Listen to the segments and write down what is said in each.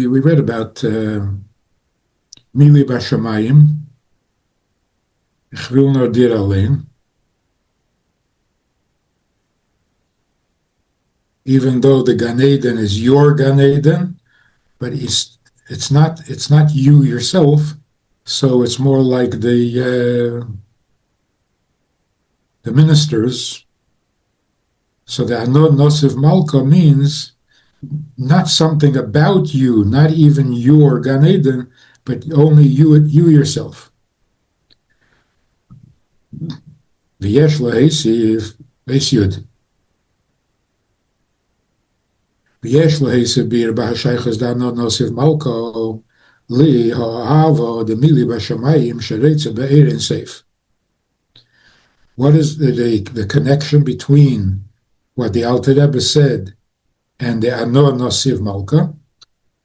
We read about Mili Bashamayim, Ich will nur dir allein. Even though the Gan Eden is your Gan Eden, but it's not you yourself. So it's more like the ministers. So the Anod Nosiv Malka means not something about you, not even your Gan Eden, but only you yourself. V'yesh lahesiv v'esyud. V'yesh lahesiv bir b'hashaychas da Anod Nosiv Malka li ha'ava demili b'shamayim sheretze be'erin seif. What is the connection between what the Alter Rebbe said and the Anor Nosiv Malka?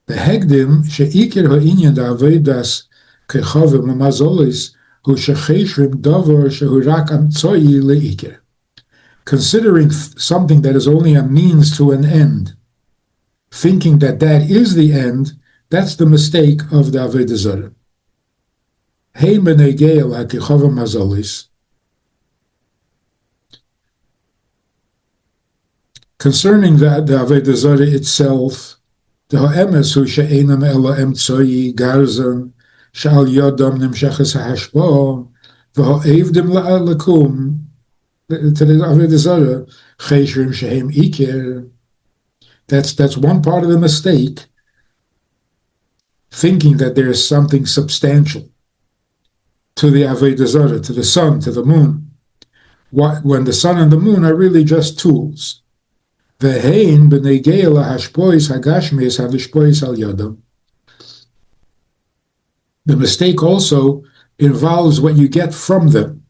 The Hegdim she'ikir ha'inyan da'avedas kechavim l'mazolis hu shecheshrim davar shehu rak amtzoi le'ikir. Considering something that is only a means to an end, thinking that that is the end, that's the mistake of the Avodah Zarah. Hey menegei ha'kechavim mazolis. Concerning the Avodah Zarah itself, the ha'emes hu she'enam ela emtzoi garzon she'al yodam nimsheches ha'hashpa v'ha'evdim la'alakum to the Avodah Zarah cheshrim she'hem ikir. That's one part of the mistake, thinking that there is something substantial to the Avodah Zarah, to the sun, to the moon, when the sun and the moon are really just tools. The mistake also involves what you get from them.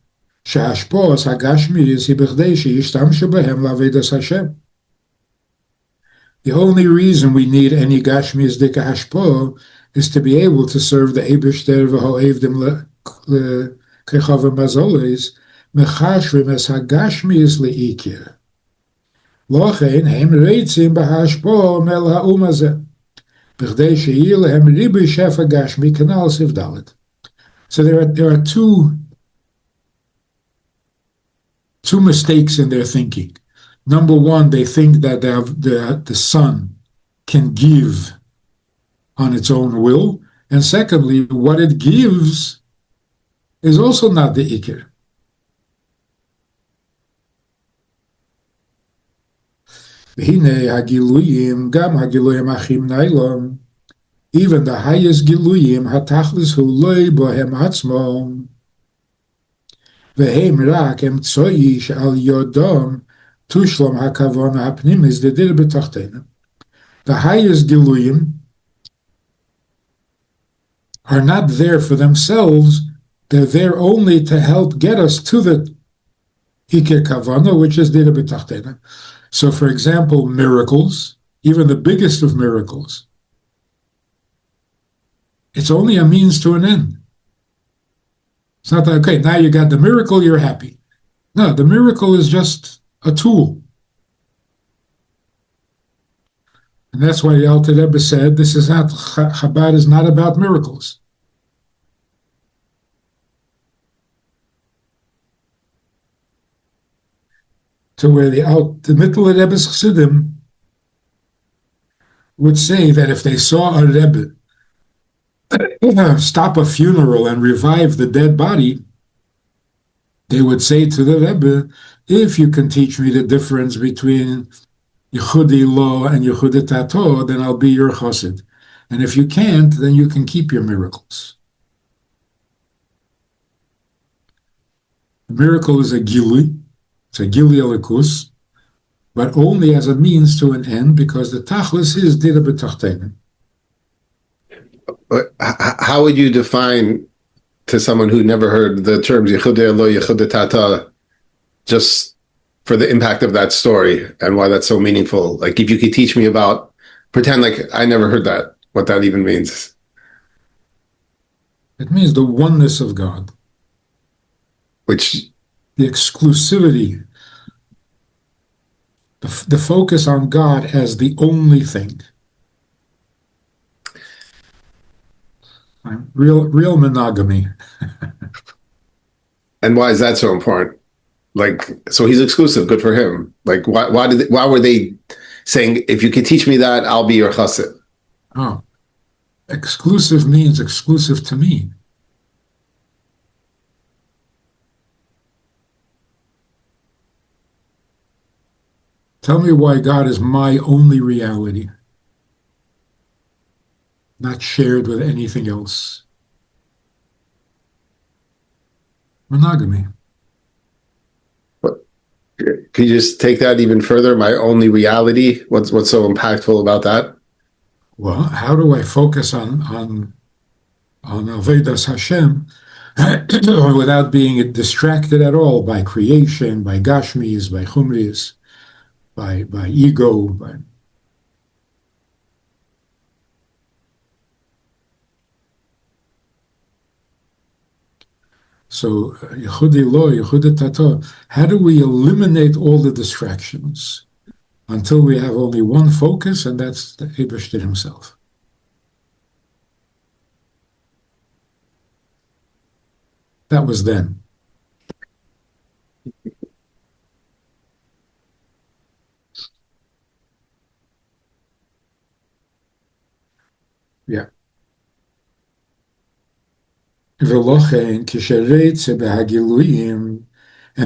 The only reason we need any gashmias dika hashpo is to be able to serve the Eibishter v'ho'evdim kechavim mazoles mechashrim es hagashmias le'ikir. Lochein hem reitzim b'hashpo mel ha'um hazeh b'chdei she'yeh lehem ribu shefa gashmi kanal siv dalet. So there are two mistakes in their thinking. Number one, they think that the sun can give on its own will. And secondly, what it gives is also not the ikir. Even the highest giluyim, hatachlis hu loy bohem atzmom, vehem rak emtzoi she'al yodom tushlam hakavon hapnimis dedir b'tachtena. The highest giluyim are not there for themselves, they're there only to help get us to the ikir kavana, which is dir b'tachtena. So, for example, miracles, even the biggest of miracles, it's only a means to an end. It's not that, okay, now you got the miracle, you're happy. No, the miracle is just a tool. And that's why the Alter Rebbe said, Chabad is not about miracles. To where the Mittel Rebbe's Chassidim would say that if they saw a Rebbe stop a funeral and revive the dead body, they would say to the Rebbe, if you can teach me the difference between Yechudi Lo and Yechudi Tato, then I'll be your chassid. And if you can't, then you can keep your miracles. The miracle is a gilui. It's a gilui alikus, but only as a means to an end, because the tachlis is dira b'tachtena. How would you define to someone who never heard the terms Yechudei Lo, Yechudei Tata, just for the impact of that story and why that's so meaningful? Like, if you could teach me about, pretend like I never heard that, what that even means. It means the oneness of God. Which? The exclusivity. The focus on God as the only thing. Real monogamy. And why is that so important? Like, so he's exclusive. Good for him. Like, why were they saying, if you can teach me that, I'll be your chassid? Oh, exclusive means exclusive to me. Tell me why God is my only reality, not shared with anything else. Monogamy. But can you just take that even further? My only reality. What's so impactful about that? Well, how do I focus on Avodas Hashem without being distracted at all by creation, by Gashmis, by Chumris, by ego? So, Yehudi Lo, Yehudi Tato, how do we eliminate all the distractions until we have only one focus, and that's the Eibishter himself? That was then. Yeah. And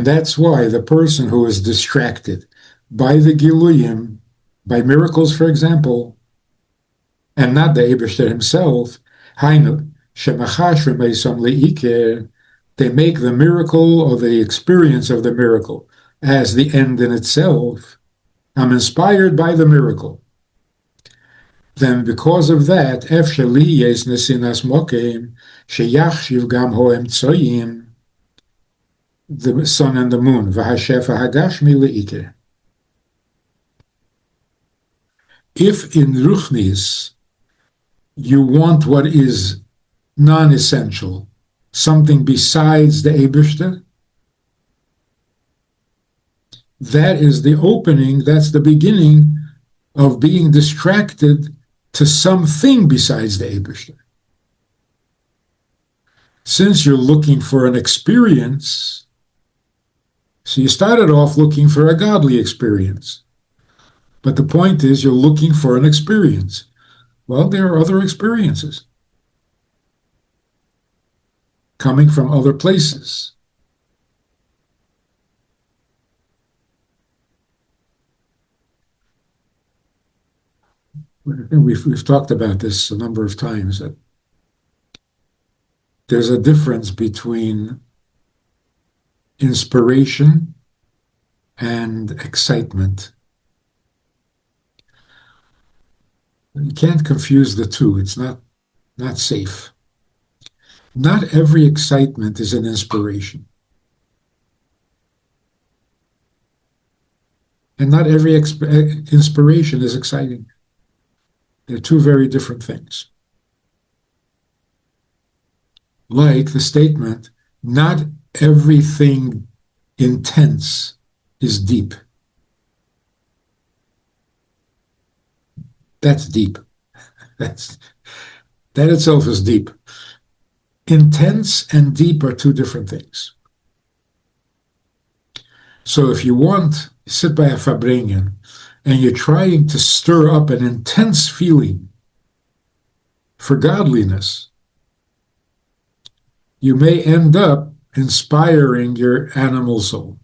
that's why the person who is distracted by the Giluyim, by miracles, for example, and not the Eibishter himself, they make the miracle or the experience of the miracle as the end in itself. I'm inspired by the miracle. Then because of that, the sun and the moon, if in Ruchnis you want what is non-essential, something besides the Eibishter, that is the opening, that's the beginning of being distracted to something besides the Eibishter. Since you're looking for an experience, so you started off looking for a godly experience. But the point is you're looking for an experience. Well, there are other experiences coming from other places. We've talked about this a number of times, that there's a difference between inspiration and excitement. You can't confuse the two. It's not safe. Not every excitement is an inspiration. And not every inspiration is exciting. They're two very different things. Like the statement, not everything intense is deep. That's deep. That itself is deep. Intense and deep are two different things. So if you sit by a Fabrengen and you're trying to stir up an intense feeling for godliness, you may end up inspiring your animal soul.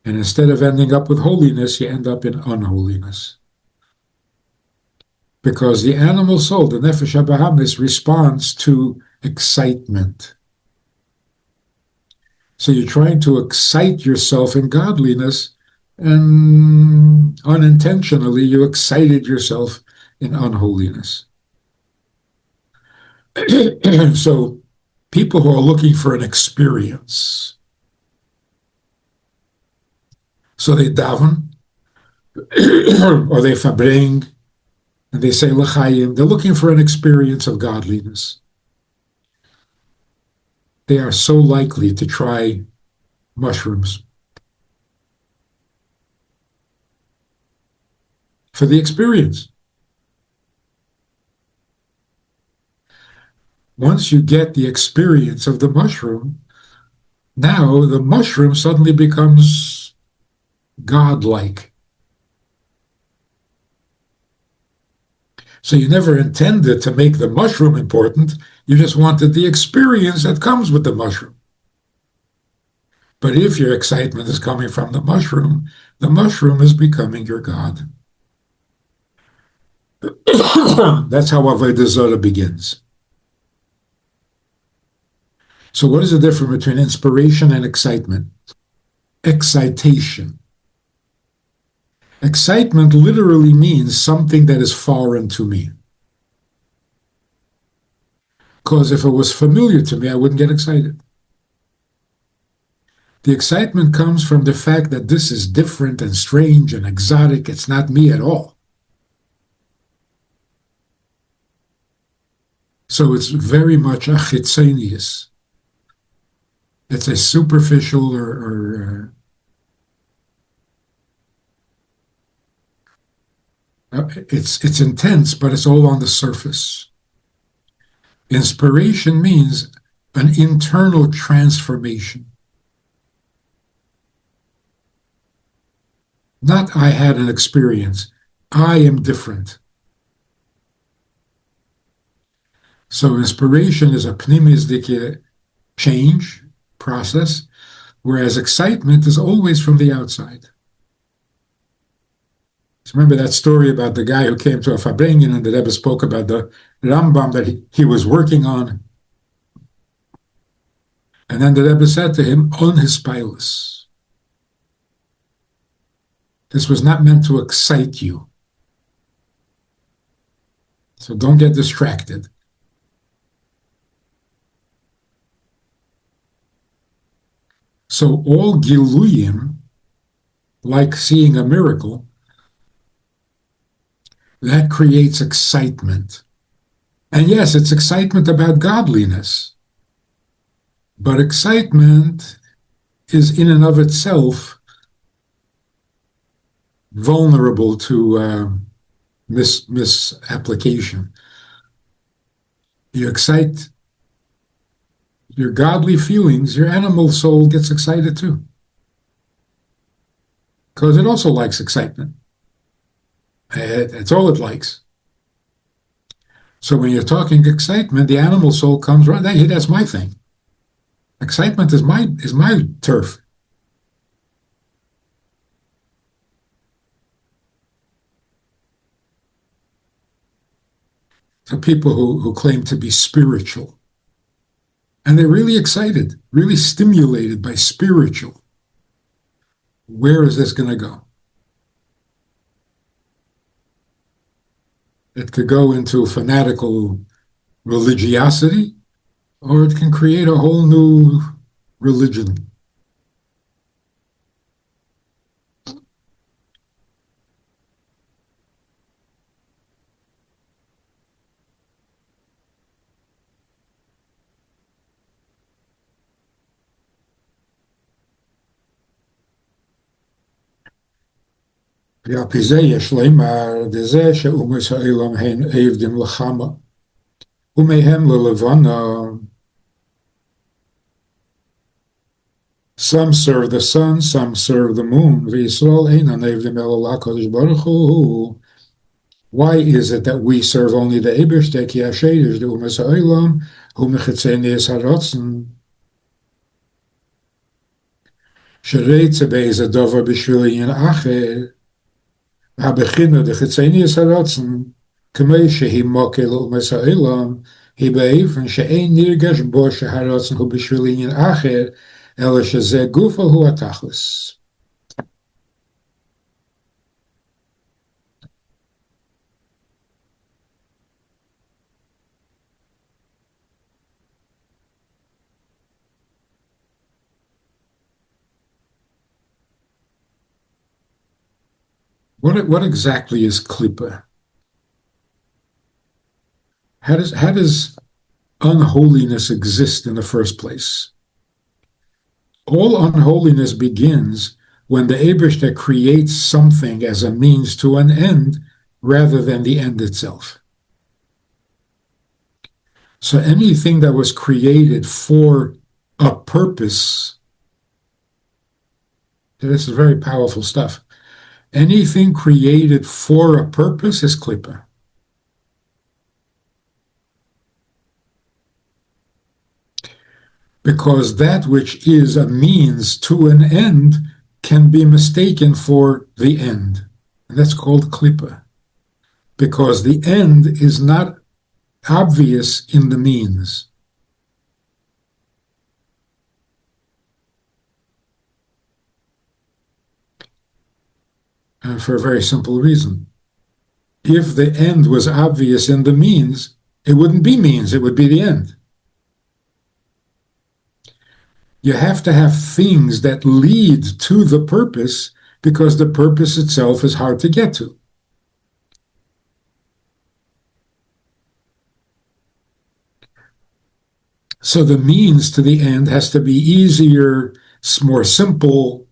And instead of ending up with holiness, you end up in unholiness. Because the animal soul, the Nefesh HaBahamis, responds to excitement. So you're trying to excite yourself in godliness, and unintentionally you excited yourself in unholiness. So people who are looking for an experience, so they daven, or they fabring, and they say l'chaim, they're looking for an experience of godliness. They are so likely to try mushrooms for the experience. Once you get the experience of the mushroom, now the mushroom suddenly becomes godlike. So you never intended to make the mushroom important. You just wanted the experience that comes with the mushroom. But if your excitement is coming from the mushroom is becoming your God. That's how Avodah Zarah begins. So what is the difference between inspiration and excitement? Excitation. Excitement literally means something that is foreign to me. Because if it was familiar to me, I wouldn't get excited. The excitement comes from the fact that this is different and strange and exotic. It's not me at all. So it's very much a chitzonius. It's a superficial it's intense, but it's all on the surface. Inspiration means an internal transformation. Not I had an experience. I am different. So inspiration is a pnimistic change process, whereas excitement is always from the outside. So remember that story about the guy who came to a Fabrengen and the Rebbe spoke about the Rambam that he was working on. And then the Rebbe said to him, on his pilus. This was not meant to excite you. So don't get distracted. So all giluyim, like seeing a miracle, that creates excitement. And yes, it's excitement about godliness. But excitement is in and of itself vulnerable to misapplication. You excite your godly feelings, your animal soul gets excited too. Because it also likes excitement. It's all it likes. So when you're talking excitement, the animal soul comes right. Hey, that's my thing. Excitement is my turf. So people who claim to be spiritual, and they're really excited, really stimulated by spiritual. Where is this going to go? It could go into fanatical religiosity, or it can create a whole new religion. ועל זה יש לומר דזה שאומות העולם הן עבדים לחמה, ומהם ללבנה. Some serve the sun, some serve the moon. וישראל אינן עבדים אלא לקדוש ברוך הוא. Why is it that we serve only the Eberste, כי השורש דאומות העולם הוא מחצניוס הרצון? שרוצה באיזה דבר בשביל עניין אחר, הבחינה דחיצניוס הרצון, כמו שהיא מוקה לאומות העולם, היא באופן שאין נרגש בו שהרצון הוא בשביל עניין אחר, אלא שזה גופו הוא התכלס. What exactly is klipa? How does unholiness exist in the first place? All unholiness begins when the Eberste creates something as a means to an end rather than the end itself. So anything that was created for a purpose, this is very powerful stuff. Anything created for a purpose is klipa. Because that which is a means to an end can be mistaken for the end. And that's called klipa. Because the end is not obvious in the means. For a very simple reason. If the end was obvious in the means, it wouldn't be means, it would be the end. You have to have things that lead to the purpose because the purpose itself is hard to get to. So the means to the end has to be easier, more simple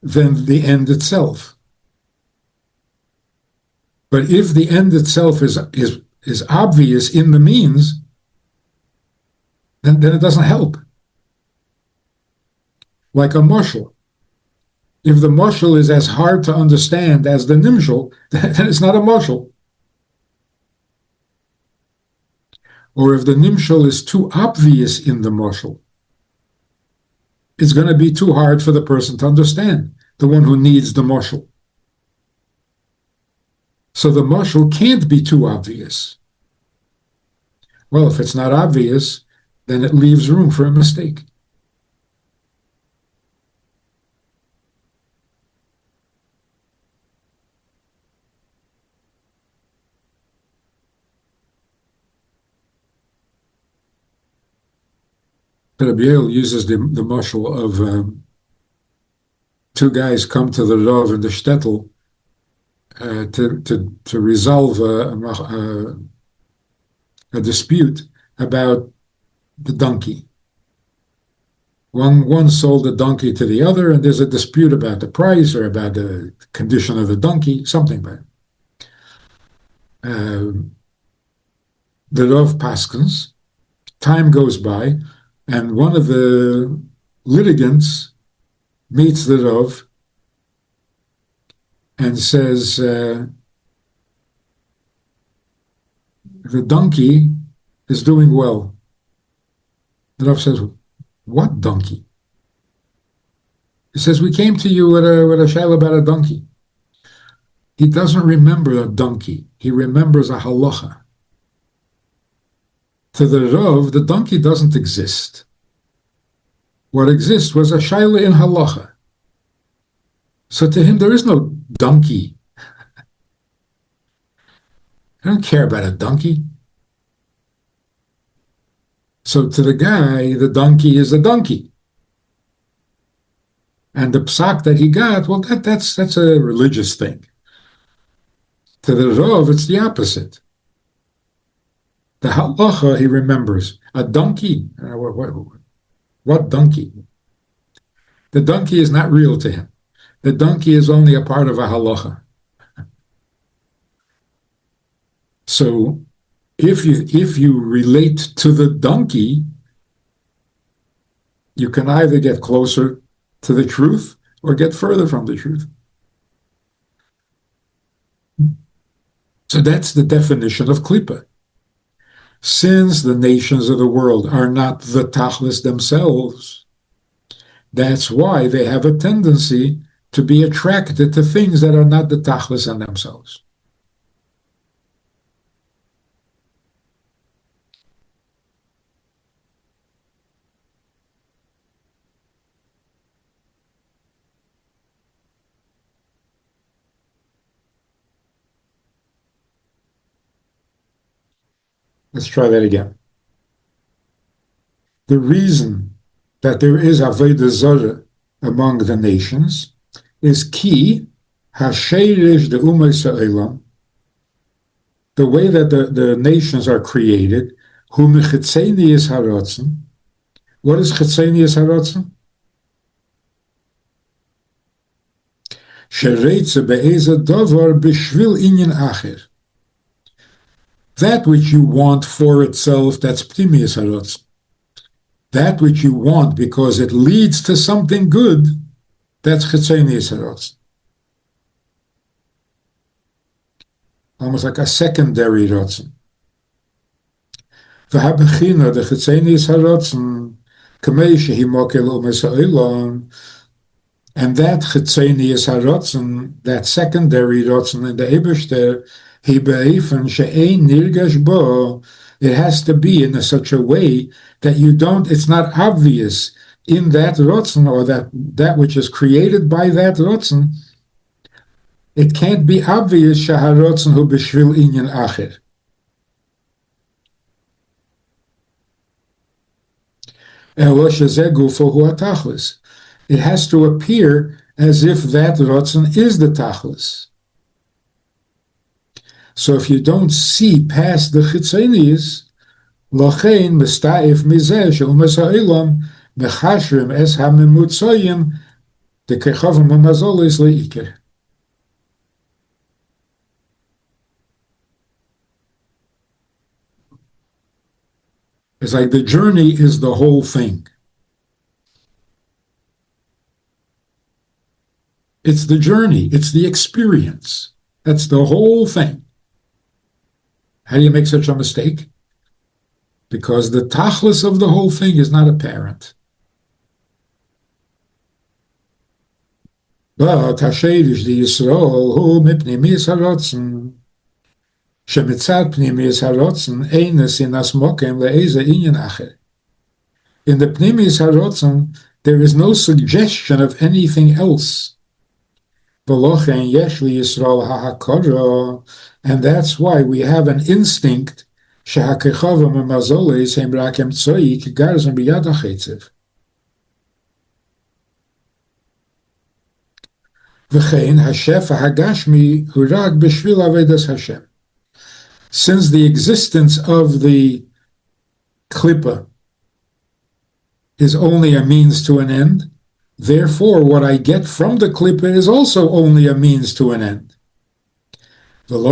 than the end itself. But if the end itself is obvious in the means, then it doesn't help. Like a mushal. If the mushal is as hard to understand as the nimshal, then it's not a mushal. Or if the nimshal is too obvious in the mushal, it's going to be too hard for the person to understand, the one who needs the mushal. So the mushal can't be too obvious. Well, if it's not obvious, then it leaves room for a mistake. Rabbi Yael uses the mashal of two guys come to the Rav in the shtetl to resolve a dispute about the donkey. One sold the donkey to the other, and there's a dispute about the price or about the condition of the donkey, something like that. The Rav paskins, time goes by, and one of the litigants meets the Rav and says, the donkey is doing well. The Rav says, what donkey? He says, we came to you with a shaila about a donkey. He doesn't remember a donkey. He remembers a halacha. To the Rav, the donkey doesn't exist. What exists was a shaila in halacha. So to him, there is no donkey. I don't care about a donkey. So to the guy, the donkey is a donkey. And the psak that he got, well, that's a religious thing. To the Rav, it's the opposite. The halacha he remembers. A donkey? What donkey? The donkey is not real to him. The donkey is only a part of a halacha. So if you relate to the donkey, you can either get closer to the truth or get further from the truth. So that's the definition of klipa. Since the nations of the world are not the tachlis themselves, that's why they have a tendency to be attracted to things that are not the tachlis in themselves. Let's try that again. The reason that there is avodah zarah among the nations is ki hasherish de umay sa'elam, the way that the nations are created, hu mechitzeni is ratzon. What is chitzeni is ratzon? Shereitze be'eza davar b'shvil inyan acher. That which you want for itself, that's pimi harotzon. That which you want because it leads to something good, that's chitzoni harotzon. Almost like a secondary ratzon. V'habechina, the chitzoni harotzon, kamei shehi mokel u'mes ha'olam, and that chitzoni harotzon, that secondary ratzon in the Eibishter, he be'efen she'ein nirgash bo, it has to be in such a way that you don't, it's not obvious in that ratzon, or that which is created by that ratzon, it can't be obvious shaharotzon hu b'shvil inyan acher. Elo shezeh gufo hu atachlis. It has to appear as if that ratzon is the tachlis. So if you don't see past the chitzonius, lochein mista'if mizeh she'umas ha'olam mechashrim es ha'memutzoyim dekechavim ha'mazolis le'iker. It's like the journey is the whole thing. It's the journey. It's the experience. That's the whole thing. How do you make such a mistake? Because the tachlis of the whole thing is not apparent. But hashedish di Yisrael hu mipnimis harotzon shemitzad pnimis harotzon eines inas mokem le'eze inyan acher. In the pnimis harotzon, there is no suggestion of anything else. And that's why we have an instinct since the existence of the klipa is only a means to an end, therefore, what I get from the klipa is also only a means to an end. So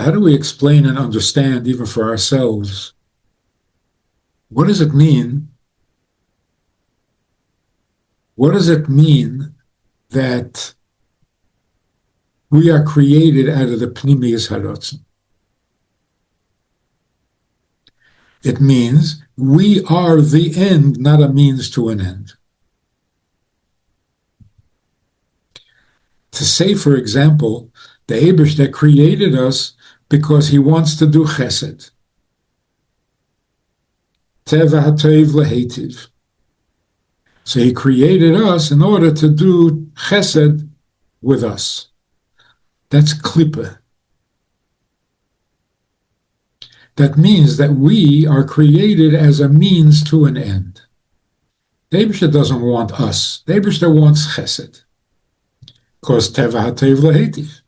how do we explain and understand, even for ourselves, what does it mean? What does it mean that we are created out of the pnimius harotzon? It means we are the end, not a means to an end. To say, for example, the Eibush that created us because he wants to do chesed. Teva ha'toiv lehetiv. So he created us in order to do chesed with us. That's klipa. That means that we are created as a means to an end. The Eibishter doesn't want us. The Eibishter wants chesed. Because teva ha'toiv lehetiv.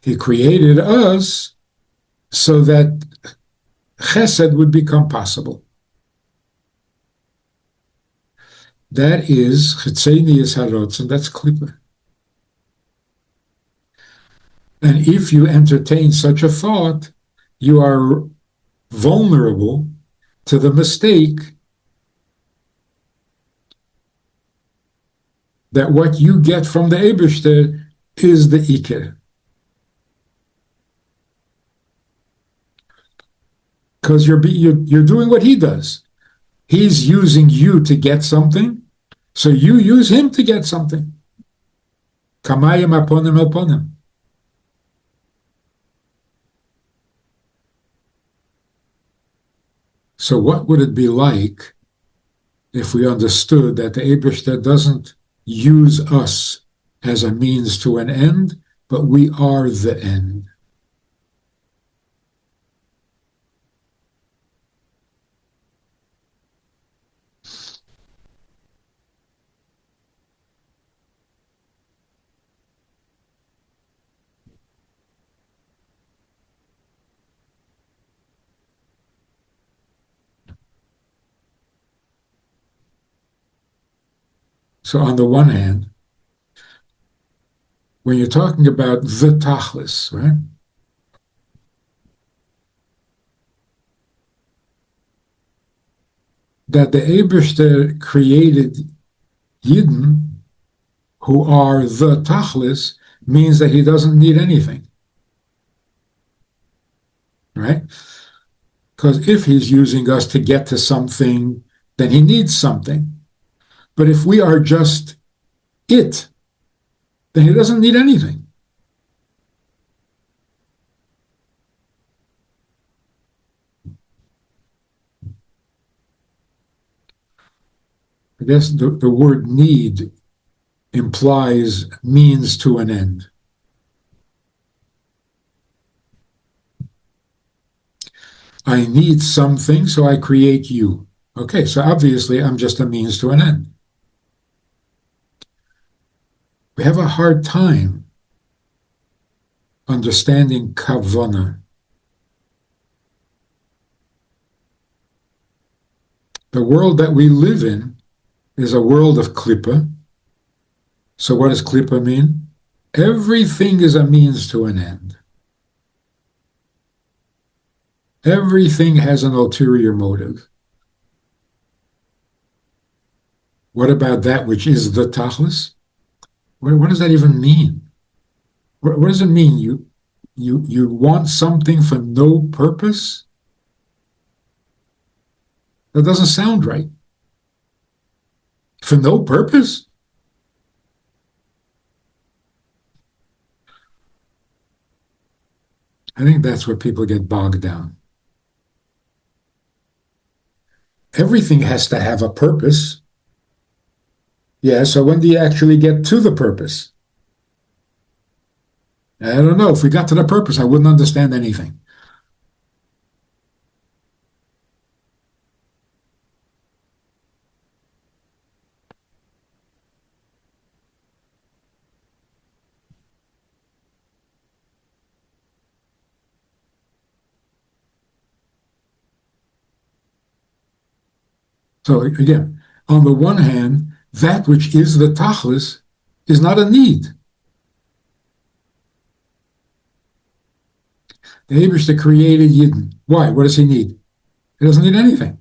He created us so that chesed would become possible. That is chitzonius harotzon, that's klipa. And if you entertain such a thought, you are vulnerable to the mistake that what you get from the Eibishter is the iker. Because you're doing what he does. He's using you to get something, so you use him to get something. Kamayim aponim elponim. So what would it be like if we understood that the Eibishter doesn't use us as a means to an end, but we are the end? So on the one hand, when you're talking about the tachlis, right? That the Eibishter created Yidden who are the tachlis means that he doesn't need anything, right? Because if he's using us to get to something, then he needs something. But if we are just it, then he doesn't need anything. I guess the word need implies means to an end. I need something, so I create you. Okay, so obviously I'm just a means to an end. We have a hard time understanding kavana. The world that we live in is a world of klipa. So what does klipa mean? Everything is a means to an end. Everything has an ulterior motive. What about that which is the tachlis? What does that even mean? What does it mean? You want something for no purpose? That doesn't sound right. For no purpose? I think that's where people get bogged down. Everything has to have a purpose. Yeah, so when do you actually get to the purpose? I don't know. If we got to the purpose, I wouldn't understand anything. So again, on the one hand, that which is the tachlis is not a need. The Eibishter created Yidden. Why? What does he need? He doesn't need anything.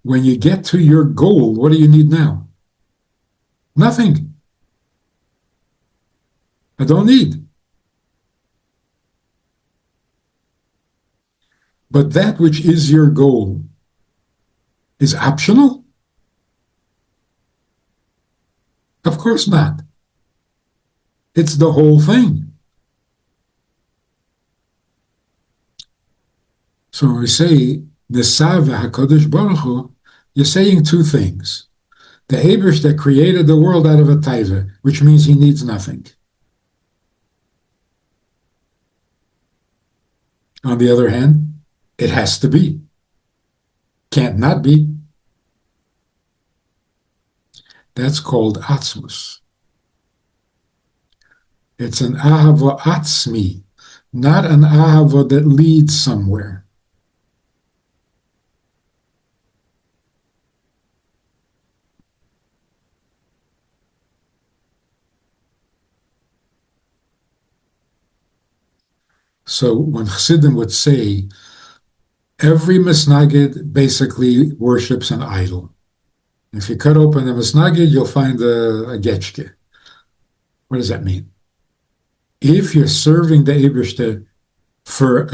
When you get to your goal, what do you need now? Nothing. I don't need. But that which is your goal is optional? Of course not. It's the whole thing. So when we say Nesav HaKadosh Baruch Hu, you're saying two things. The Eibishter that created the world out of a taiva, which means he needs nothing. On the other hand, it has to be. Can't not be. That's called Atmus. It's an ahava atzmi, not an ahava that leads somewhere. So when Chassidim would say, every misnagid basically worships an idol. If you cut open a misnagid, you'll find a getchke. What does that mean? If you're serving the Eibishter for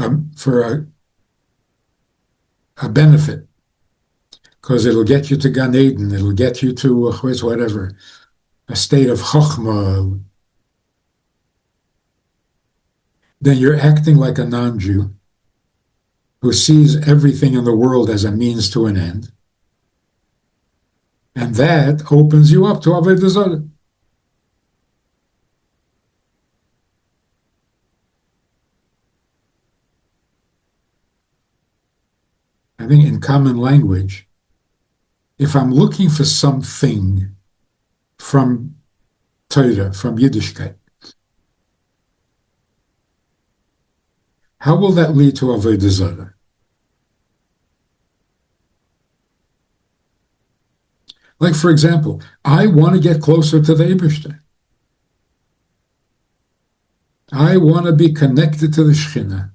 a benefit, because it'll get you to Gan Eden, it'll get you to whatever, a state of chokhmah, then you're acting like a non-Jew who sees everything in the world as a means to an end. And that opens you up to Avodah Zarah. I think in common language, if I'm looking for something from Torah, from Yiddishkeit, how will that lead to avodah zarah? Like, for example, I want to get closer to the Eibishter. I want to be connected to the Shekhinah.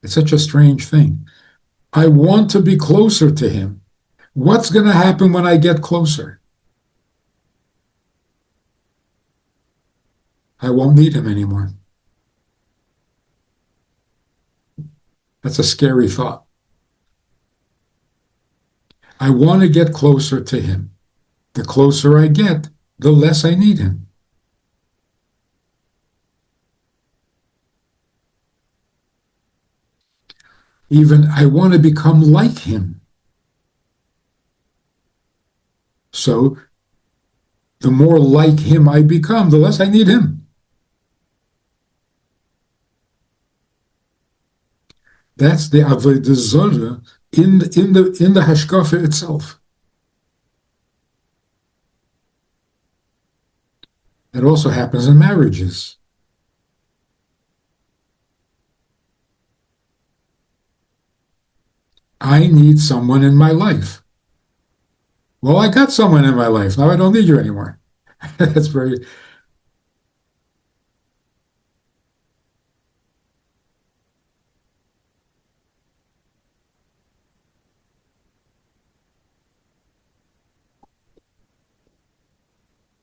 It's such a strange thing. I want to be closer to him. What's going to happen when I get closer? I won't need him anymore. That's a scary thought. I want to get closer to him. The closer I get, the less I need him. Even I want to become like him. So the more like him I become, the less I need him. That's the avodah zarah in the hashkafa itself. It also happens in marriages. I need someone in my life. Well, I got someone in my life. Now I don't need you anymore. That's very...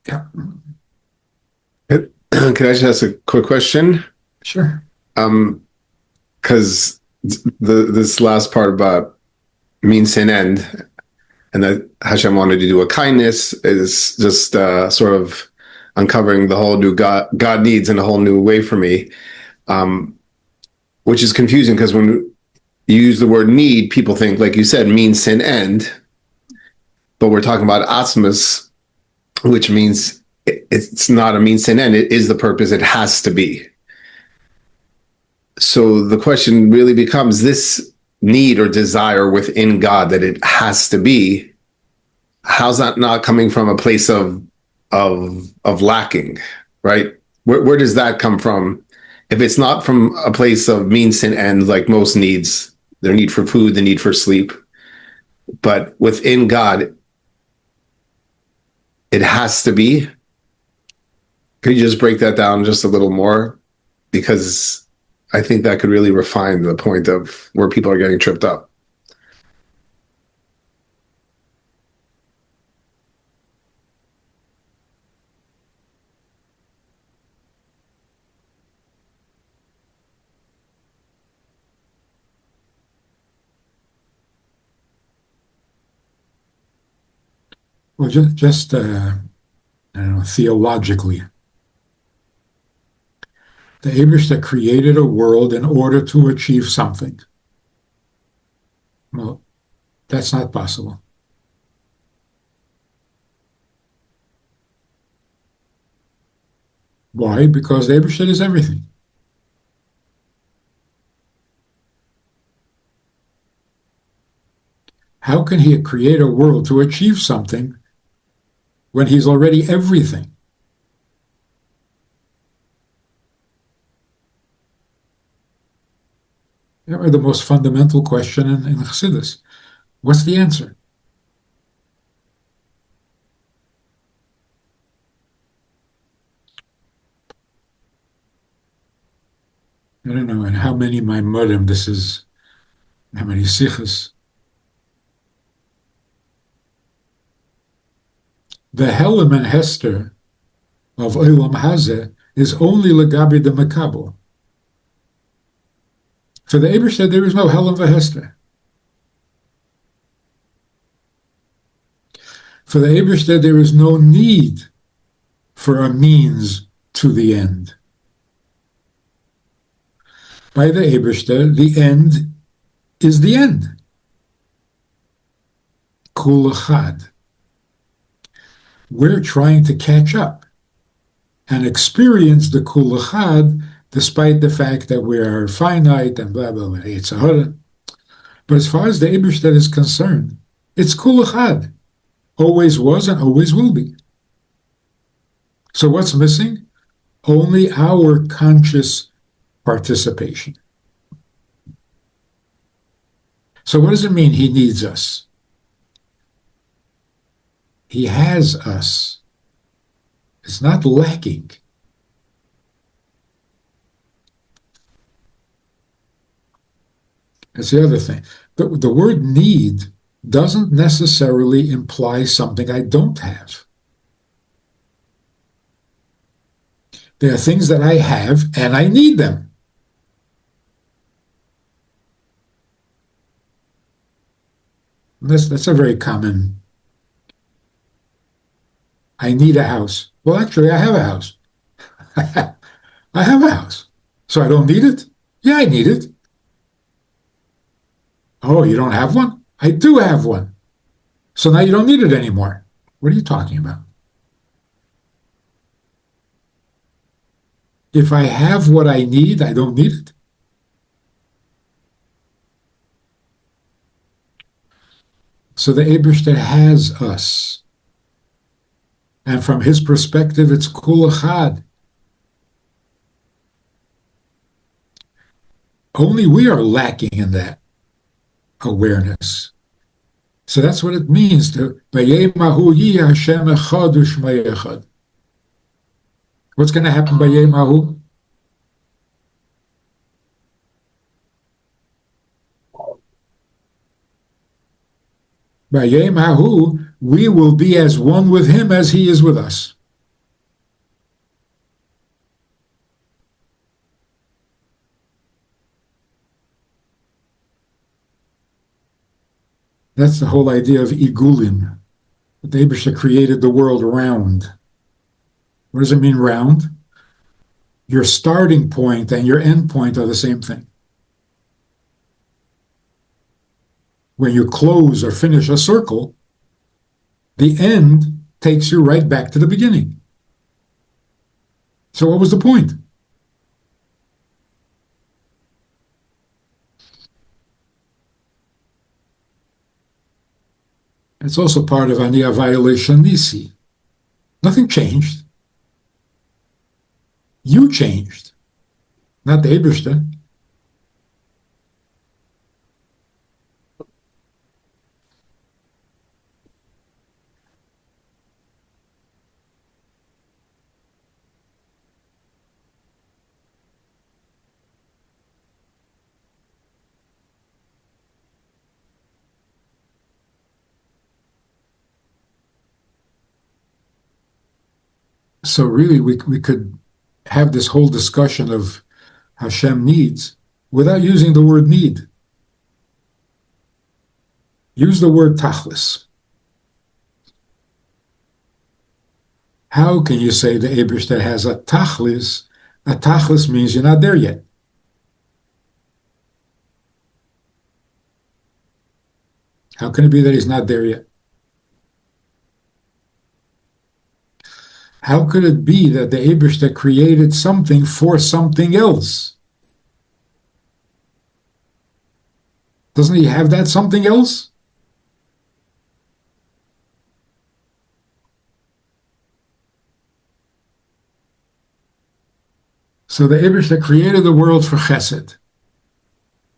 Yeah. Can I just ask a quick question? Sure. Because this last part about means sin end, and that Hashem wanted to do a kindness is just sort of uncovering the whole new God needs in a whole new way for me, which is confusing because when you use the word need, people think, like you said, means sin end, but we're talking about Atmus, which means it's not a means sin end. It is the purpose. It has to be. So the question really becomes this need or desire within God that it has to be. How's that not coming from a place of lacking, right? Where does that come from? If it's not from a place of means and end, like most needs, their need for food, the need for sleep, but within God, it has to be. Could you just break that down just a little more? Because I think that could really refine the point of where people are getting tripped up. Well, just I don't know, theologically, the Eibishter created a world in order to achieve something. Well, that's not possible. Why? Because the Eibishter is everything. How can he create a world to achieve something when he's already everything? The most fundamental question in Chassidus. What's the answer? I don't know, and how many Maimarim this is, how many Sichos. The Helam and Hester of Olam Hazeh is only Legabi de Makabo. For the Eibishter, there is no Helam and Hester. For the Eibishter, there is no need for a means to the end. By the Eibishter, the end is the end. Kul Echad. We're trying to catch up and experience the Kul Echad despite the fact that we are finite and blah, blah, blah, Yitzhahara. But as far as the Eibishter is concerned, it's Kul Echad. Always was and always will be. So what's missing? Only our conscious participation. So what does it mean he needs us? He has us. It's not lacking. That's the other thing. The word need doesn't necessarily imply something I don't have. There are things that I have and I need them. That's a very common. I need a house. Well, actually, I have a house. I have a house. So I don't need it? Yeah, I need it. Oh, you don't have one? I do have one. So now you don't need it anymore. What are you talking about? If I have what I need, I don't need it. So the Eibishter has us. And from his perspective, it's kul echad. Only we are lacking in that awareness. So that's what it means to Vayemahu yi Hashem echad u'shmei echad. What's going to happen by Vayemahu? By Vayemahu, we will be as one with him as he is with us. That's the whole idea of igulim. The Eibishter created the world round. What does it mean, round? Your starting point and your end point are the same thing. When you close or finish a circle, the end takes you right back to the beginning. So what was the point? It's also part of Ani violation Nisi. Nothing changed. You changed, not the Eibishter. So really, we could have this whole discussion of Hashem needs without using the word need. Use the word tachlis. How can you say the Eibishter has a tachlis? A tachlis means you're not there yet. How can it be that he's not there yet? How could it be that the Eibishter created something for something else? Doesn't he have that something else? So the Eibishter created the world for chesed.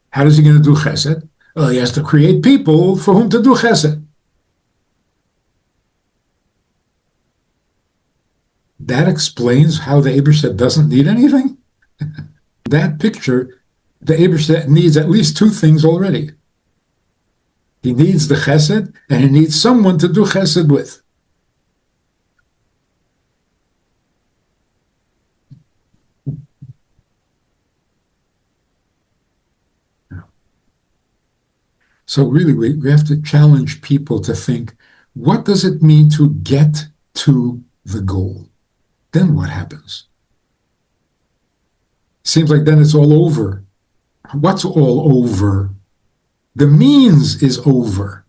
How is he going to do chesed? Well, he has to create people for whom to do chesed. That explains how the Eibishter doesn't need anything. That picture, the Eibishter needs at least two things already. He needs the chesed, and he needs someone to do chesed with. So really, we have to challenge people to think, what does it mean to get to the goal? Then what happens? Seems like then it's all over. What's all over? The means is over.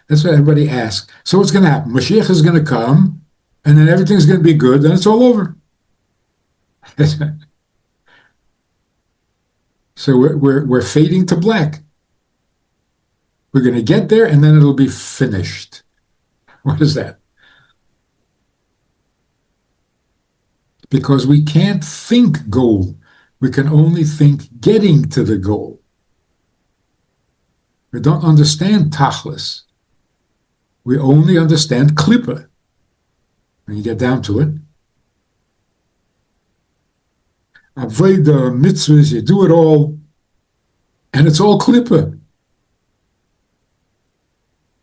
That's what everybody asks. So what's going to happen? Mashiach is going to come, and then everything's going to be good, then it's all over. So we're fading to black. We're going to get there, and then it'll be finished. What is that? because we can't think goal. We can only think getting to the goal. We don't understand tachlis. We only understand klipa. When you get down to it, avodah, mitzvahs, you do it all, and it's all klipa.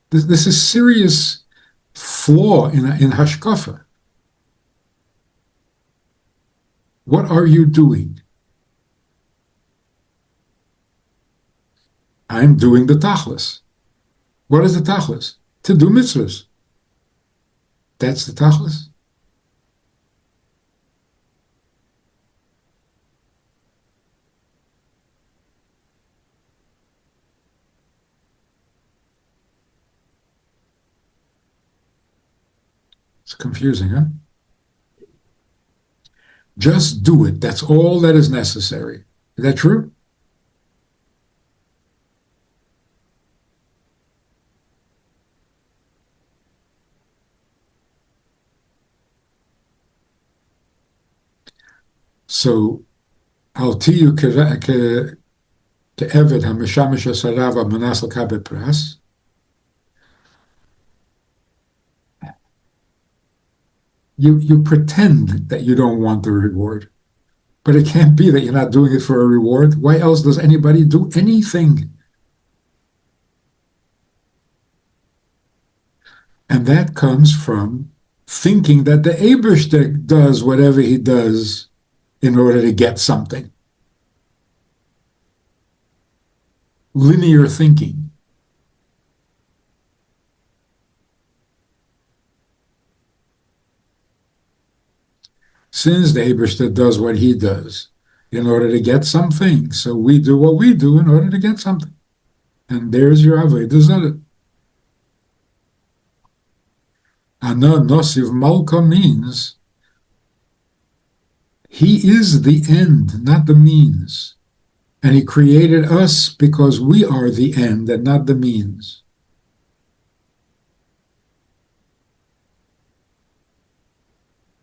This is serious flaw in hashkafa. What are you doing? I'm doing the tachlis. What is the tachlis? To do mitzvahs. That's the tachlis. It's confusing, huh? Just do it. That's all that is necessary. Is that true? So, al tiyu ke'eved ha'meshamish asarav ha'manas l'kabel pras. You pretend that you don't want the reward, but it can't be that you're not doing it for a reward. Why else does anybody do anything? And that comes from thinking that the Eibishter does whatever he does in order to get something. Linear thinking. Since the Eibishter does what he does in order to get something, so we do what we do in order to get something. And there's your avodah zarah. Ana nosiv malka means he is the end, not the means. And he created us because we are the end and not the means.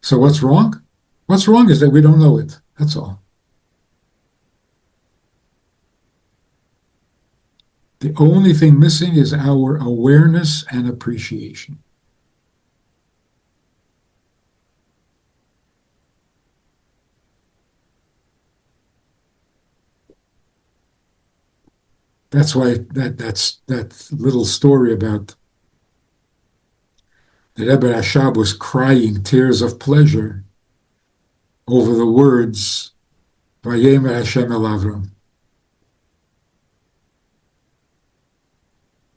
So what's wrong? What's wrong is that we don't know it. That's all. The only thing missing is our awareness and appreciation. That's why that little story about the Rebbe Rashab was crying tears of pleasure over the words Vayemer Hashem el Avram.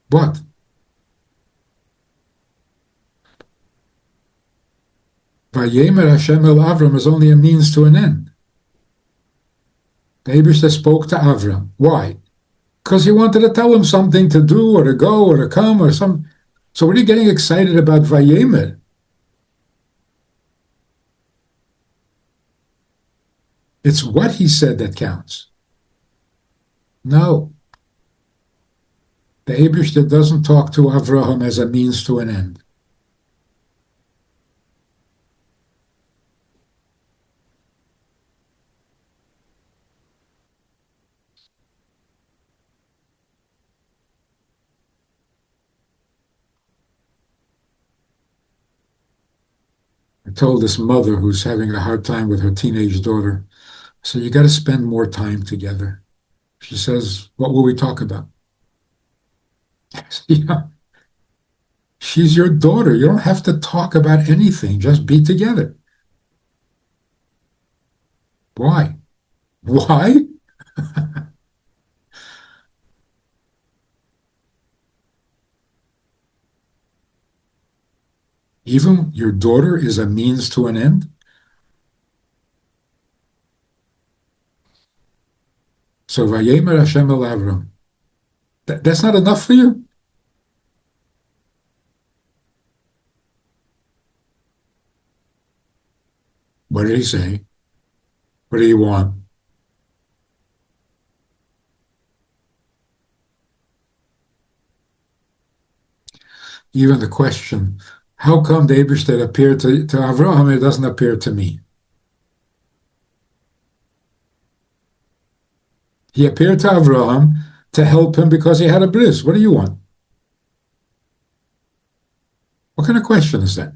But Vayemer Hashem el Avram is only a means to an end. The Eibishter spoke to Avram. Why? Because he wanted to tell him something to do or to go or to come or some. So what are you getting excited about Vayemer? It's what he said that counts. No. The Eibishter doesn't talk to Avraham as a means to an end. I told this mother who's having a hard time with her teenage daughter, so you got to spend more time together. She says, what will we talk about? Yeah, she's your daughter. You don't have to talk about anything. Just be together. Why? Why? Even your daughter is a means to an end? So Vayemer Hashem el Avram. That's not enough for you? What did he say? What do you want? Even the question, how come the Eibishter appeared to Avraham, it doesn't appear to me? He appeared to Avraham to help him because he had a bris. What do you want? What kind of question is that?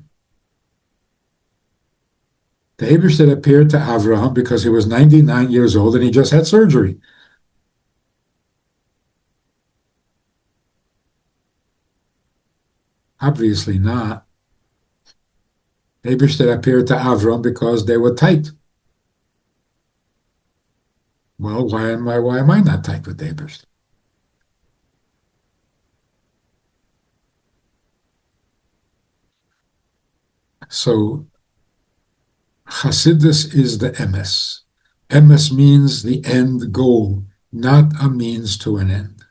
The Eibishter appeared to Avraham because he was 99 years old and he just had surgery. Obviously not. The Eibishter appeared to Avraham because they were tight. Well, why am I not tight with the Eibishter? So Hasidus is the emes. Emes means the end goal, not a means to an end.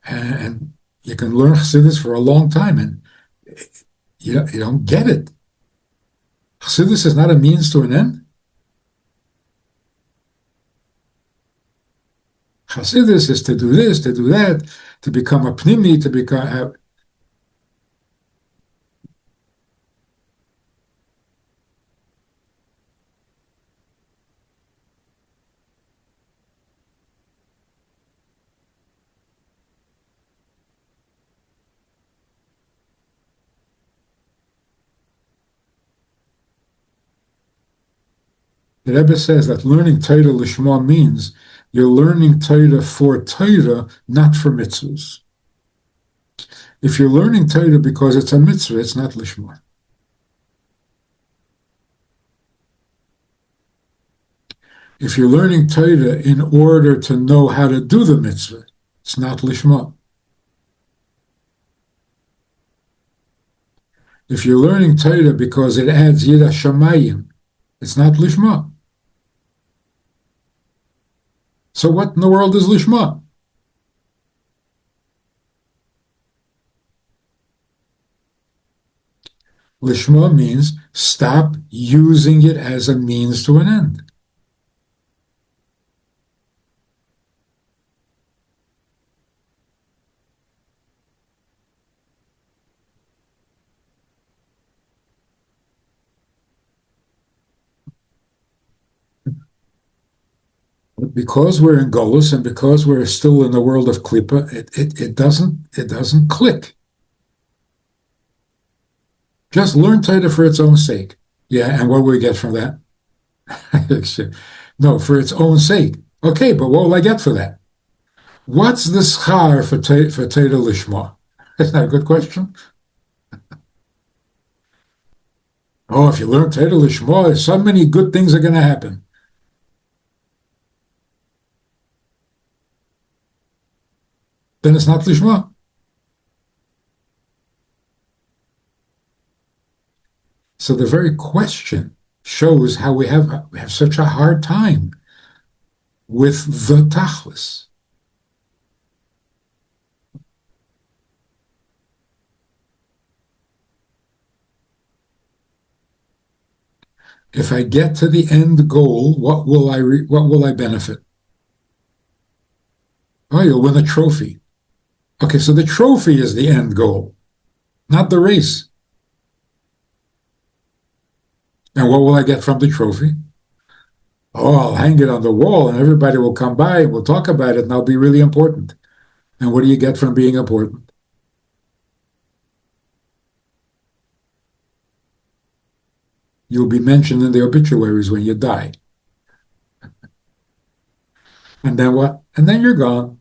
And you can learn Hasidus for a long time, and you don't get it. Hasidus is not a means to an end. Hasidus is to do this, to do that, to become a pimi, to become... The Rebbe says that learning Torah Lishma means you're learning Torah for Torah, not for mitzvahs. If you're learning Torah because it's a mitzvah, it's not Lishma. If you're learning Torah in order to know how to do the mitzvah, it's not Lishma. If you're learning Torah because it adds Yira Shamayim, it's not Lishma. So what in the world is Lishma? Lishma means stop using it as a means to an end. Because we're in Golus and because we're still in the world of klipa, it doesn't click. Just learn Torah for its own sake. Yeah, and what do we get from that? No, for its own sake. Okay, but what will I get for that? What's the schar for Torah Lishma? Isn't that a good question? Oh, if you learn Torah Lishma, so many good things are going to happen. Then it's not Lishma. So the very question shows how we have such a hard time with the tachlis. If I get to the end goal, what will I benefit? Oh, you'll win a trophy. Okay, so the trophy is the end goal, not the race. And what will I get from the trophy? Oh, I'll hang it on the wall and everybody will come by and we'll talk about it and I'll be really important. And what do you get from being important? You'll be mentioned in the obituaries when you die. And then what? And then you're gone.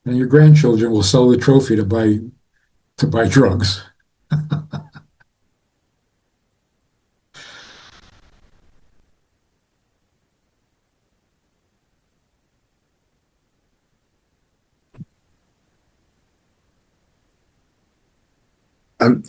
And your grandchildren will sell the trophy to buy drugs. And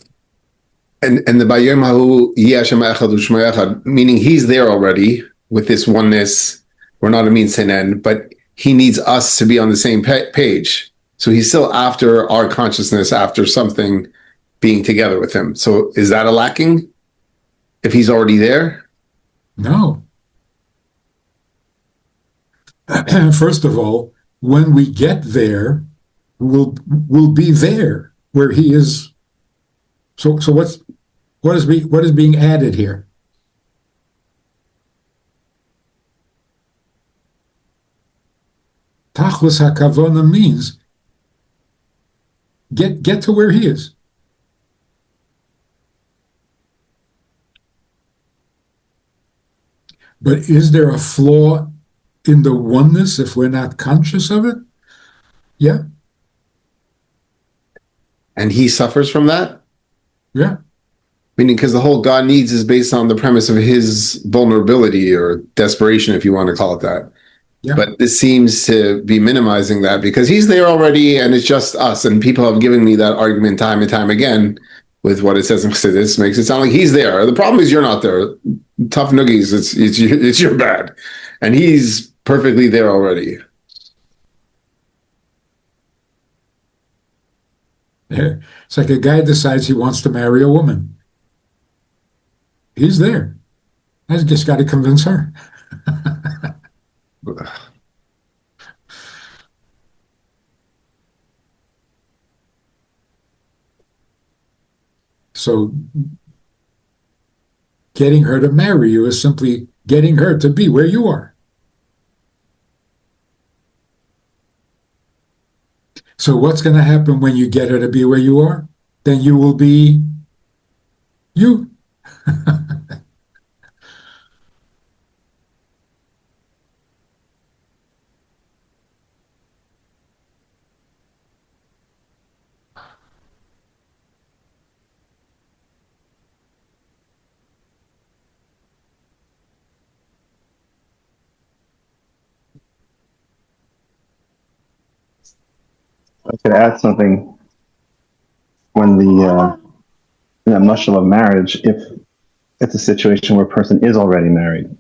the Bayom Hahu Yashem Echad U'Shmo Echad, meaning he's there already with this oneness. We're not a means to an end, but he needs us to be on the same page. So he's still after our consciousness, after something being together with him. So is that a lacking if he's already there? No. First of all, when we get there, we'll be there where he is. So what is being added here? Tachlis hakavona means get to where he is. But is there a flaw in the oneness if we're not conscious of it? Yeah. And he suffers from that? Yeah. Meaning, because the whole God needs is based on the premise of his vulnerability or desperation, if you want to call it that. Yeah. But this seems to be minimizing that because he's there already and it's just us. And people have given me that argument time and time again with what it says in Chassidus. Makes it sound like he's there. The problem is you're not there. Tough noogies, it's your bad. And he's perfectly there already. Yeah. It's like a guy decides he wants to marry a woman. He's there. I just got to convince her. So getting her to marry you is simply getting her to be where you are. So what's going to happen when you get her to be where you are? Then you will be you. I could add something when in that mushal of marriage, if it's a situation where a person is already married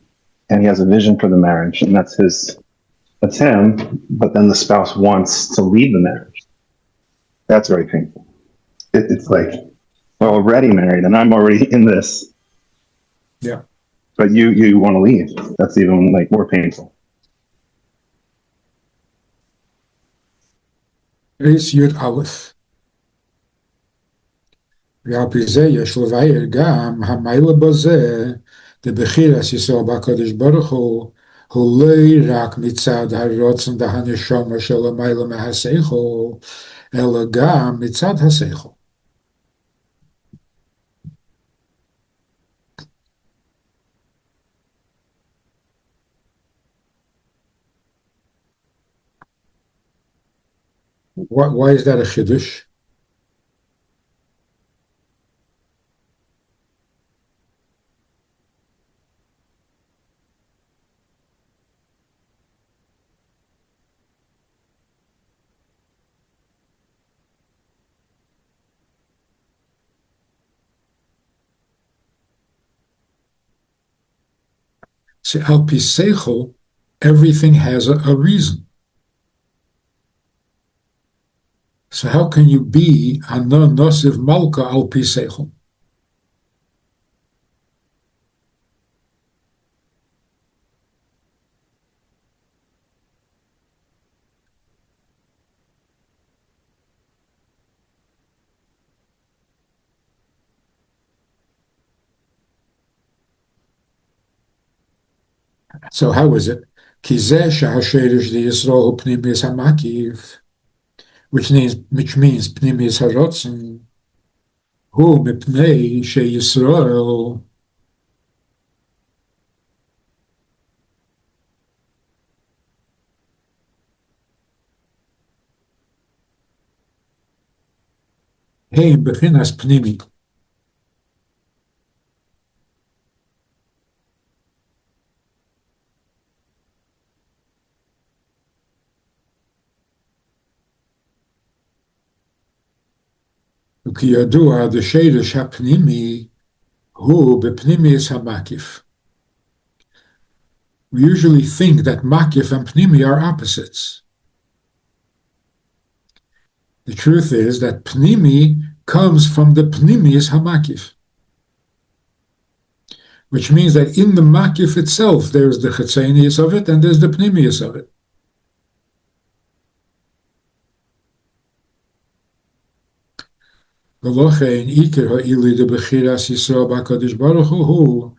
and he has a vision for the marriage and that's him, but then the spouse wants to leave the marriage. That's very painful. It's like, we're already married and I'm already in this. Yeah. But you want to leave. That's even like more painful. Reis Yud Aleph. ועל פי זה יש לבאר גם המיילה בזה דבחירת ישראל בקדוש ברוך הוא לא רק מצד הרצון והנשמה של המיילה מהשכל, אלא גם מצד השכל. Why is that a chiddush? See, al pi seichel, everything has a reason. So how can you be a non-nosiv malka al pi seichel? So how is it? Ki zeh shehasherish di Yisrael pnimis hamakif, which means pnimis harotzen, hu mipnei she Yisrael heim bechinas pnimi. וכידוע, דשרש הפנימי הוא בפנימיus hamakif. We usually think that makif and pnimi are opposites. The truth is that pnimi comes from the pnimius hamakif, which means that in the makif itself, there's the chetzenius of it and there's the pnimius of it. ולכן עיקר העילוי דבחירת ישראל בקדוש ברוך הוא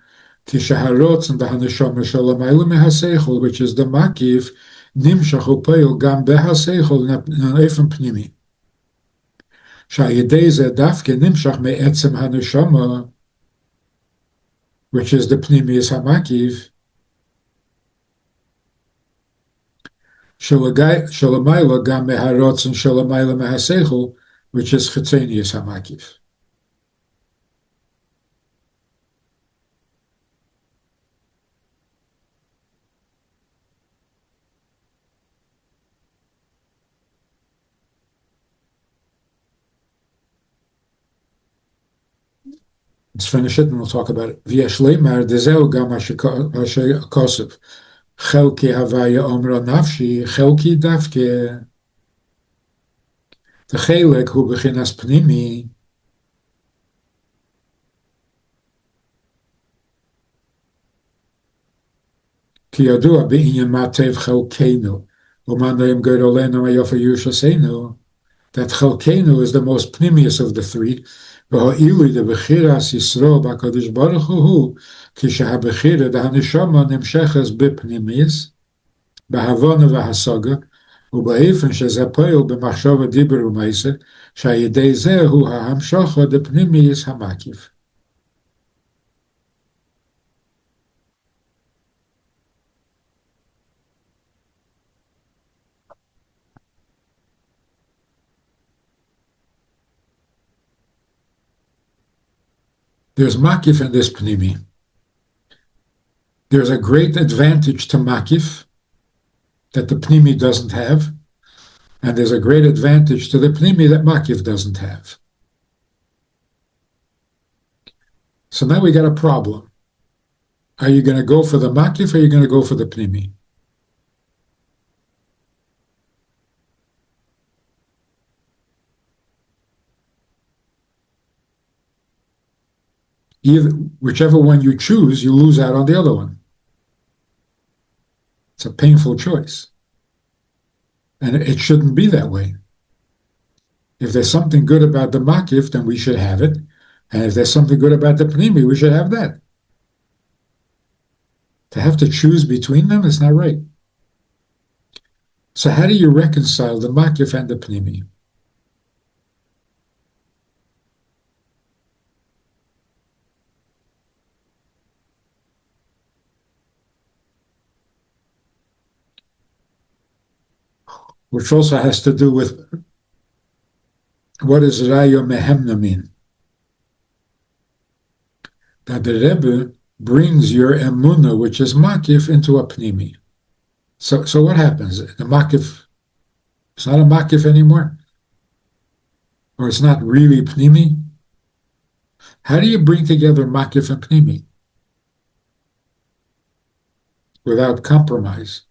כשהרצון והנשמה של המעלה מהשכל, which is the makif, נמשך ופועל גם בהשכל באופן פנימי. שעל ידי זה דווקא נמשך מעצם הנשמה, which is the פנימיוס המקיף, שלמעלה גם מהרצון שלמעלה מהשכל, which is חיצוניוס המקיף. Let's finish it and we'll talk about it. ויש לומר, דזהו גם אשר כוסף. חלקי הוויה אומרה נפשי, חלקי דווקא. החלק הוא בחינת פנימי. כי ידוע בעניין מה טב חלקנו, ומה נעים גדולנו היופי ירושתנו, that חלקנו is the most pnimius of the three, והעילוי דבחירת ישראל בקדוש ברוך הוא, כשהבחירה דהנשמה נמשכת בפנימיוס, בהבנה והשגה, ובאופן שזה פועל במחשבה דיבור ומעשה, שעל ידי זה הוא ההמשכה דפנימיוס המקיף. There's makif and there's pnimi. There's a great advantage to makif that the pnimi doesn't have, and there's a great advantage to the pnimi that makif doesn't have. So now we got a problem. Are you going to go for the makif or are you going to go for the pnimi? Whichever one you choose, you lose out on the other one. It's a painful choice. And it shouldn't be that way. If there's something good about the makif, then we should have it. And if there's something good about the pnimi, we should have that. To have to choose between them is not right. So how do you reconcile the makif and the pnimi? Which also has to do with what does Raya Mehemna mean? That the Rebbe brings your emunah, which is makif, into a pnimi. So what happens? The makif, it's not a makif anymore? Or it's not really pnimi? How do you bring together makif and pnimi without compromise?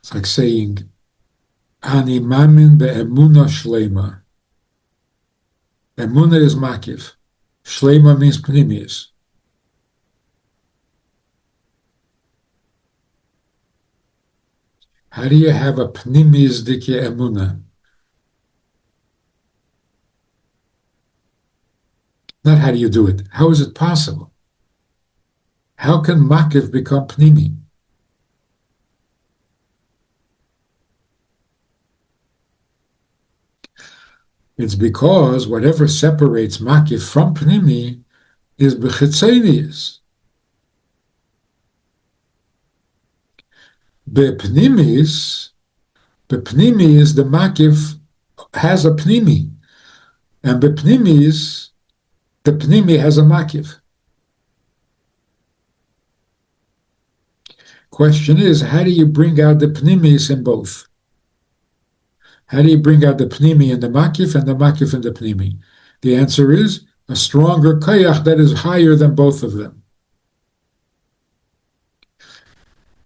It's like saying, Ani mamin be'emuna shlema. Emuna is makif. Shlema means pnimius. How do you have a pnimius dikya emuna? Not how do you do it. How is it possible? How can makif become pnimi? It's because whatever separates makif from pnimi is b'chitzenius. B'pnimi is the makif has a pnimi, and b'pnimi is the pnimi has a makif. Question is, how do you bring out the pnimis in both? How do you bring out the pnimi in the makif and the makif in the pnimi? The answer is a stronger koyach that is higher than both of them.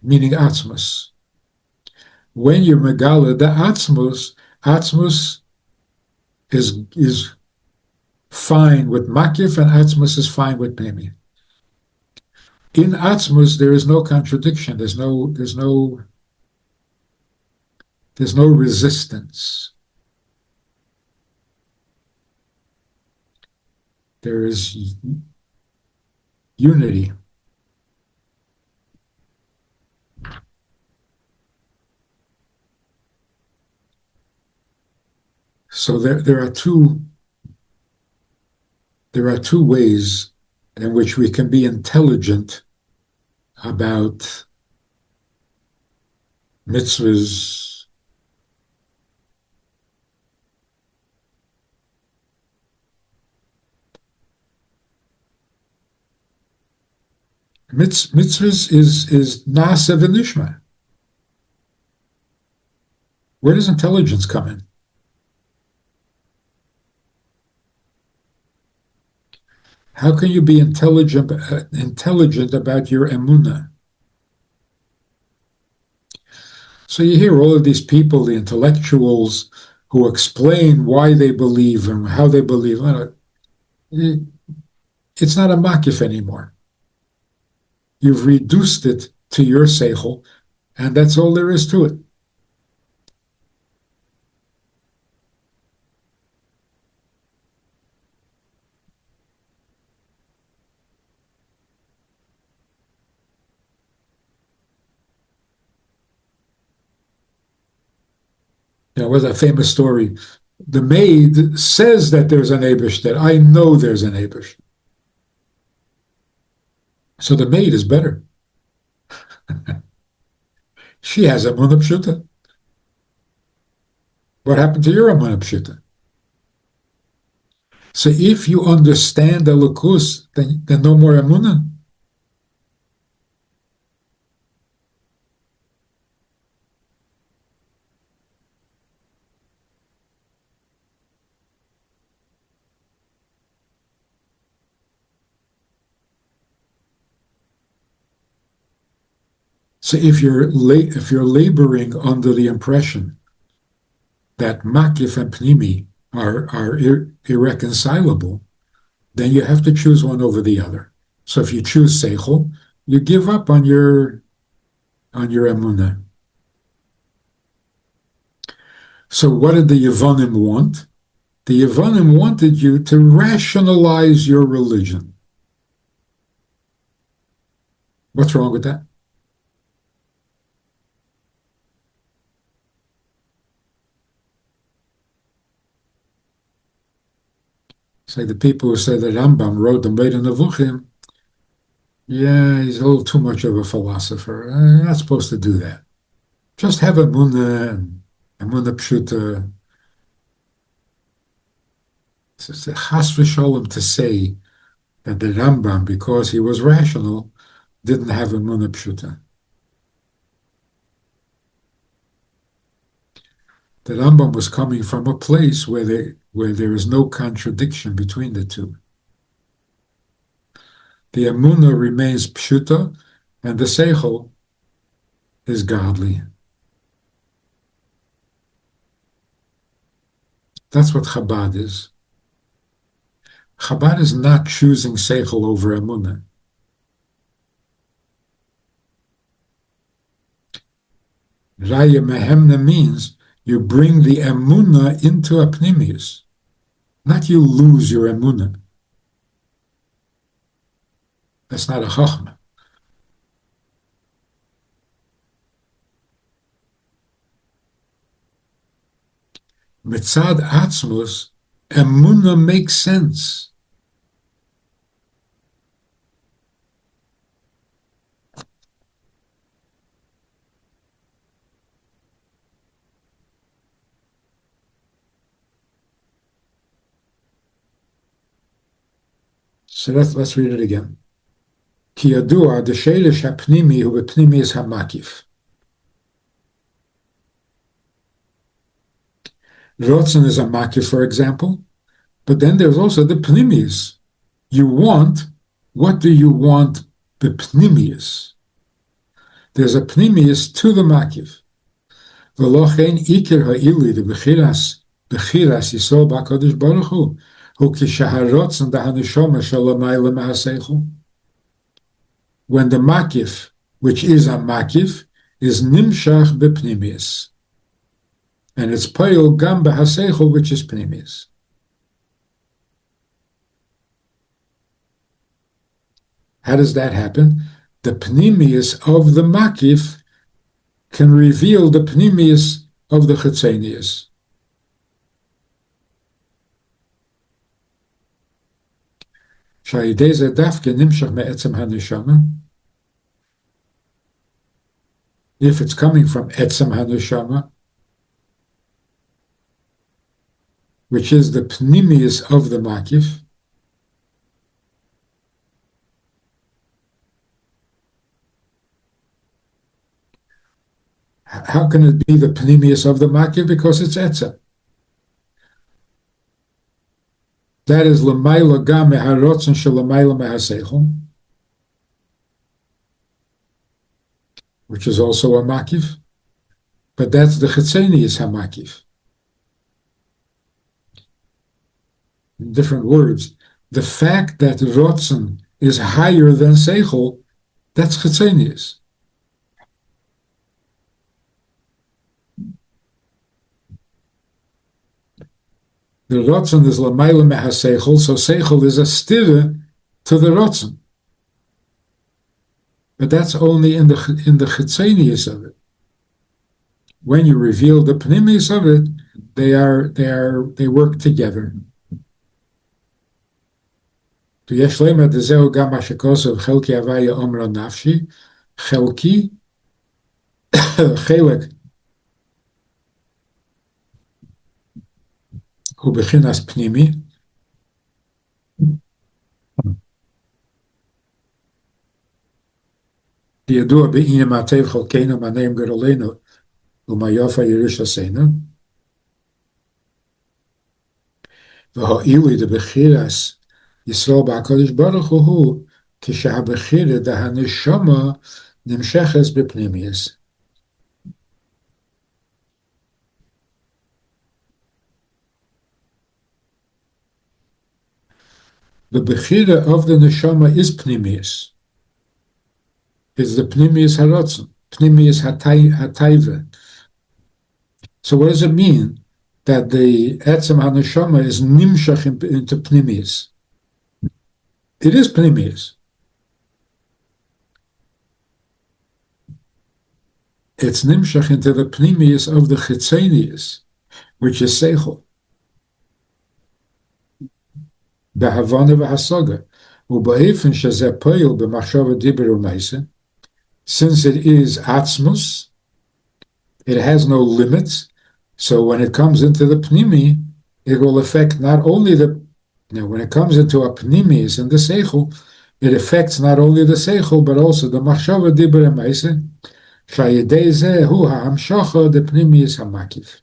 Meaning Atmus. When you megala the Atmus is fine with makif and Atmus is fine with pimi. In Atmus, there is no contradiction. There's no resistance. There is unity. So there are two ways in which we can be intelligent about mitzvahs. Mitzvahs is nasa v'nishma. Where does intelligence come in? How can you be intelligent about your emunah? So you hear all of these people, the intellectuals, who explain why they believe and how they believe. It's not a makif anymore. You've reduced it to your seichel, and that's all there is to it. There was a famous story. The maid says that there's an Eibishter. I know there's an Eibishter. So the maid is better. She has a Emunah Pshuta. What happened to your Emunah Pshuta? So if you understand the Elokus, then no more Emunah. So if you're laboring under the impression that makif and pimi are irreconcilable, then you have to choose one over the other. So if you choose seichel, you give up on your emunah. So what did the Yevonim want? The Yevonim wanted you to rationalize your religion. What's wrong with that? It's like the people who say that Rambam wrote the Meidah Nevuchim. Yeah, he's a little too much of a philosopher. You're not supposed to do that. Just have emunah and emunah pshuta. It's a chas v'sholem to say that the Rambam, because he was rational, didn't have emunah pshuta. The Rambam was coming from a place where there is no contradiction between the two. The emunah remains pshuta, and the seichel is godly. That's what Chabad is. Chabad is not choosing seichel over emunah. Raya mehemna means you bring the emunah into a pnimius, not you lose your emunah. That's not a chachma. Mitzad Atmus, emunah makes sense. So let's read it again. Ki yadua d'shelish hapnimi hu b'pnimi is hamakif. Ratzon is a makif, for example, but then there's also the pnimis. What do you want b'pnimius? There's a pnimius to the makif. V'lochein ikir ha'ili de b'chiras yisol b'HaKadosh Baruch Hu kishaharotzon da'haneshama shalamayla ma'aseichel. when the makif, which is a makif, is nimshach bepnimius. And it's poil gam behaseichel, which is pnimius. How does that happen? The pnimius of the makif can reveal the pnimius of the chitzenius. שהידי זה דווקא נמשך מעצם הנשמה. If it's coming from עצם הנשמה, which is the pnimius of the makif, how can it be the pnimius of the makif? Because it's etzem. That is l'mayla gam meharotzon shelamayla mehaseichel, which is also a makif, but that's the chitzenius hamakif. In different words, the fact that ratzon is higher than seichel, that's chitzenius. The ratzon is l'mayla mehaseichel, so seichel is a stira to the ratzon. But that's only in the chitzenius of it. When you reveal the pnimius of it, they work together. ויש למה דזהו גם מה שכוסף חלקי הוויה אומרה נפשי, חלקי, חלק, הוא בחינס פנימי, ידוע בעניין מעטב חלקנו, מעניים גדולנו, ומה יופי יריש עשינו, והאילי דבחירס, ישראל בהקדוש ברוך הוא, כשהבחירה דהנשמה נמשכת בפנימיוס. The bechira of the neshama is pnimius. It's the pnimius haratzon, pnimius hataiva. So what does it mean that the etzem haneshama is nimshach into pnimius? It is pnimius. It's nimshach into the pnimius of the chitzenius, which is seichel. בהבנה והשגה, ובאופן שזה פועל במחשבה דיבר ומעשה, since it is Atmus, it has no limits, so when it comes into the pimi, it will affect not only when it comes into a pnimis and the seichel, it affects not only the seichel, but also the machshava דיבר ומעשה, שהידי זה הוא ההמשכה דפנימיס המקיף.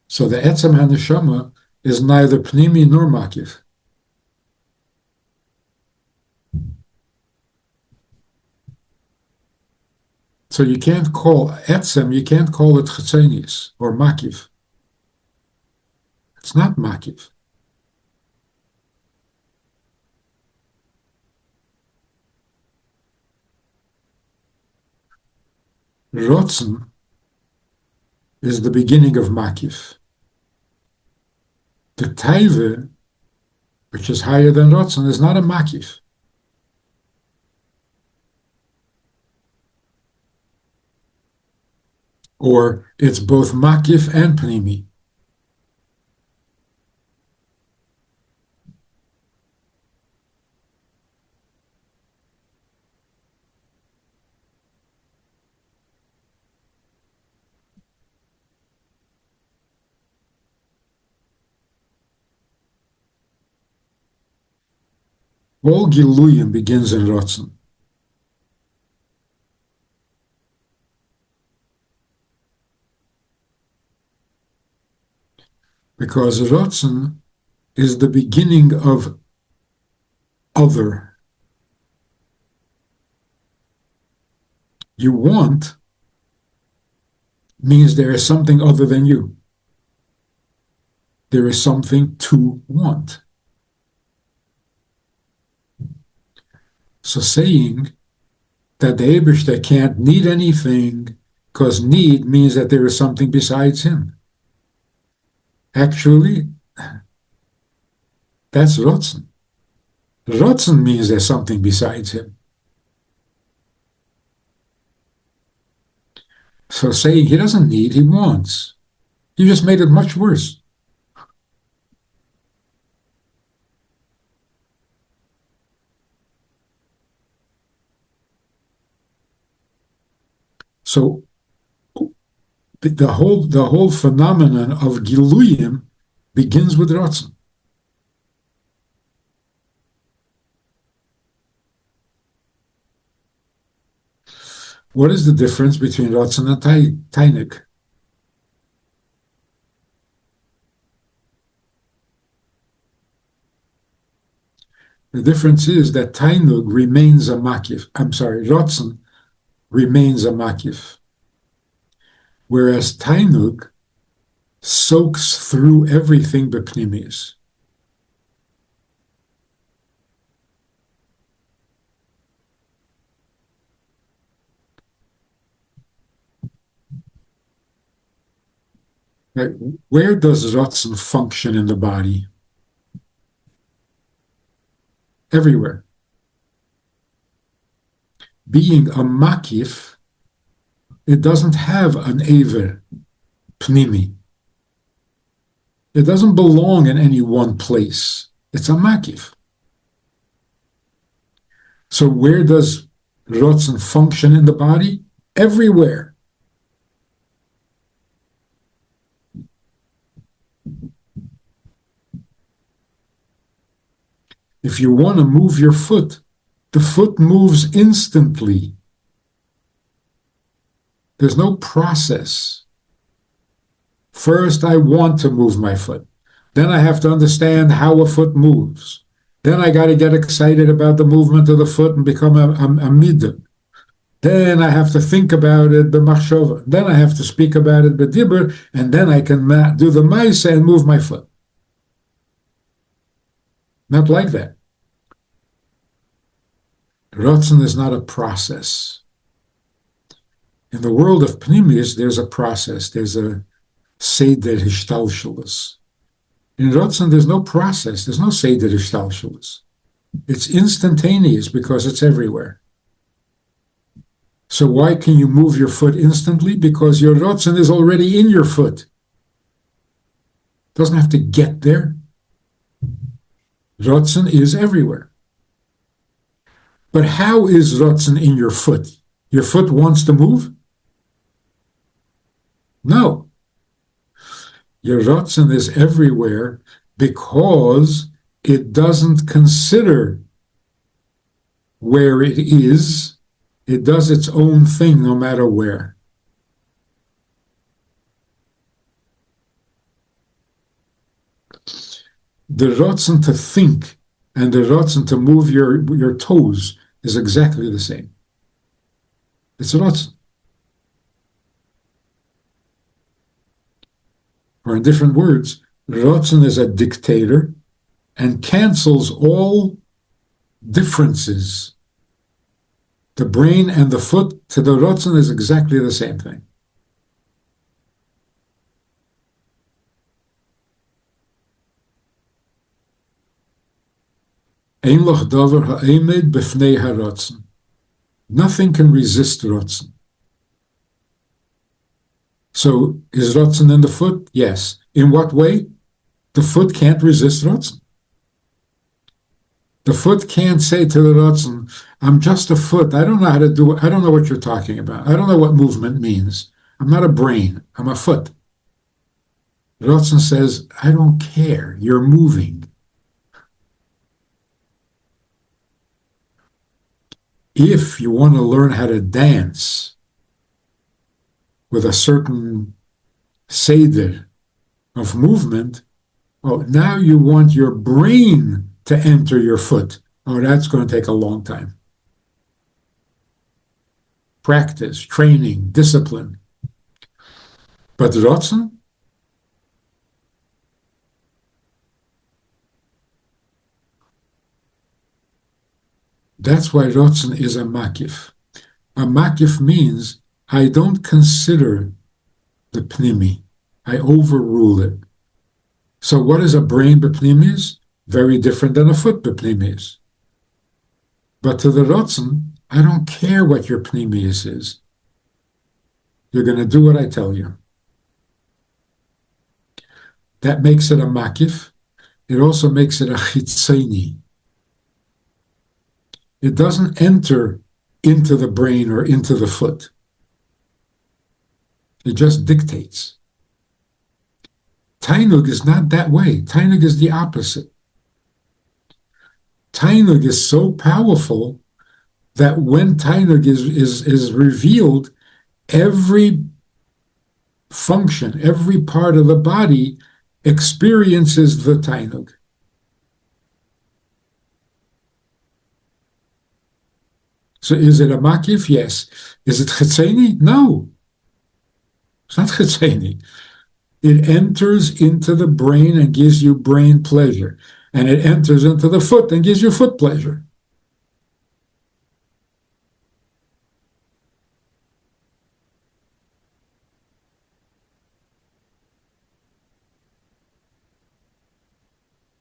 So the etzem haneshama is neither pnimi nor makif. So you can't call etzem, you can't call it chitzenius or makif. It's not makif. Ratzon is the beginning of makif. The taiva, which is higher than ratzon, is not a makif. Or it's both makif and pnimi. All Giluyim begins in ratzon. Because ratzon is the beginning of other. You want means there is something other than you. There is something to want. So saying that the Eibishter can't need anything because need means that there is something besides him. Actually, that's ratzon. Ratzon means there's something besides him. So saying he doesn't need, he wants. You just made it much worse. So the whole phenomenon of giluyim begins with ratzon. What is the difference between ratzon and tenug? The difference is that tenug remains a makif. Ratzon remains a makif. Whereas tenug soaks through everything b'pnimis. Right? Where does ratzon function in the body? Everywhere. Being a makif, it doesn't have an aver, pnimi. It doesn't belong in any one place. It's a makif. So where does ratzon function in the body? Everywhere. If you want to move your foot, the foot moves instantly. There's no process. First, I want to move my foot. Then I have to understand how a foot moves. Then I got to get excited about the movement of the foot and become a midah. Then I have to think about it, b'machshava. Then I have to speak about it, b'dibur, and then I can do the ma'aseh and move my foot. Not like that. Ratzon is not a process. In the world of pnimis, there's a process. There's a seder hishtalshelus. In ratzon, there's no process. There's no seder hishtalshelus. It's instantaneous because it's everywhere. So why can you move your foot instantly? Because your ratzon is already in your foot. It doesn't have to get there. Ratzon is everywhere. But how is ratzon in your foot? Your foot wants to move? No. Your ratzon is everywhere because it doesn't consider where it is. It does its own thing no matter where. The ratzon to think and the ratzon to move your toes is exactly the same. It's ratzon. Or in different words, ratzon is a dictator and cancels all differences. The brain and the foot to the ratzon is exactly the same thing. Ein loch davar ha'emed b'fnei ha'ratzon. Nothing can resist ratzon. So is ratzon in the foot? Yes. In what way? The foot can't resist ratzon. The foot can't say to the ratzon, I'm just a foot. I don't know how to do it. I don't know what you're talking about. I don't know what movement means. I'm not a brain. I'm a foot. Ratzon says, I don't care. You're moving. If you want to learn how to dance with a certain seder, of movement. Oh, now you want your brain to enter your foot. Oh, that's going to take a long time. Practice, training, discipline. But ratzon, that's why ratzon is a makif. A makif means I don't consider the pimi. I overrule it. So what is a brain bepnimis? Very different than a foot bepnimis. But to the ratzon, I don't care what your pnimis is. You're going to do what I tell you. That makes it a makif. It also makes it a chitzeni. It doesn't enter into the brain or into the foot. It just dictates. Tenug is not that way. Tenug is the opposite. Tenug is so powerful that when tenug is revealed, every function, every part of the body experiences the tenug. So is it a makif? Yes. Is it chitzeni? No. It's not chitzeni. It enters into the brain and gives you brain pleasure. And it enters into the foot and gives you foot pleasure.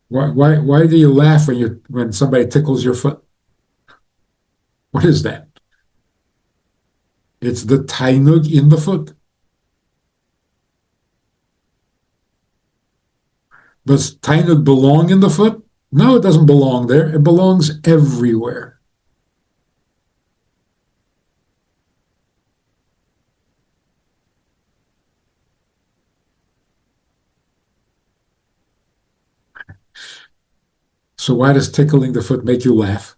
Why do you laugh when somebody tickles your foot? What is that? It's the tenug in the foot. Does tenug belong in the foot? No, it doesn't belong there. It belongs everywhere. So why does tickling the foot make you laugh?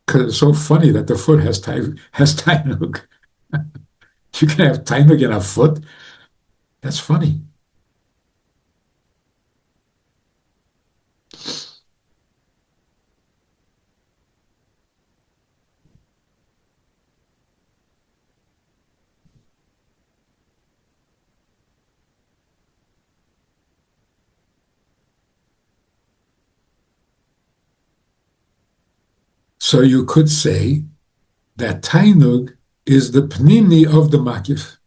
Because it's so funny that the foot has tenug. You can have tenug in a foot? That's funny. So you could say that tenug is the pnimi of the makif.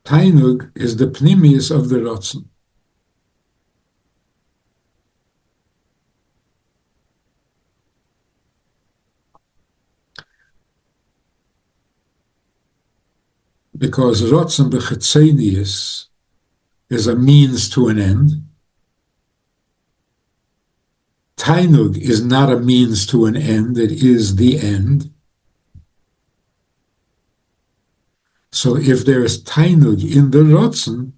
Tenug is the pnimis of the ratzon. Because ratzon b'chitzenius is a means to an end. Tenug is not a means to an end, it is the end. So if there is tenug in the ratzon,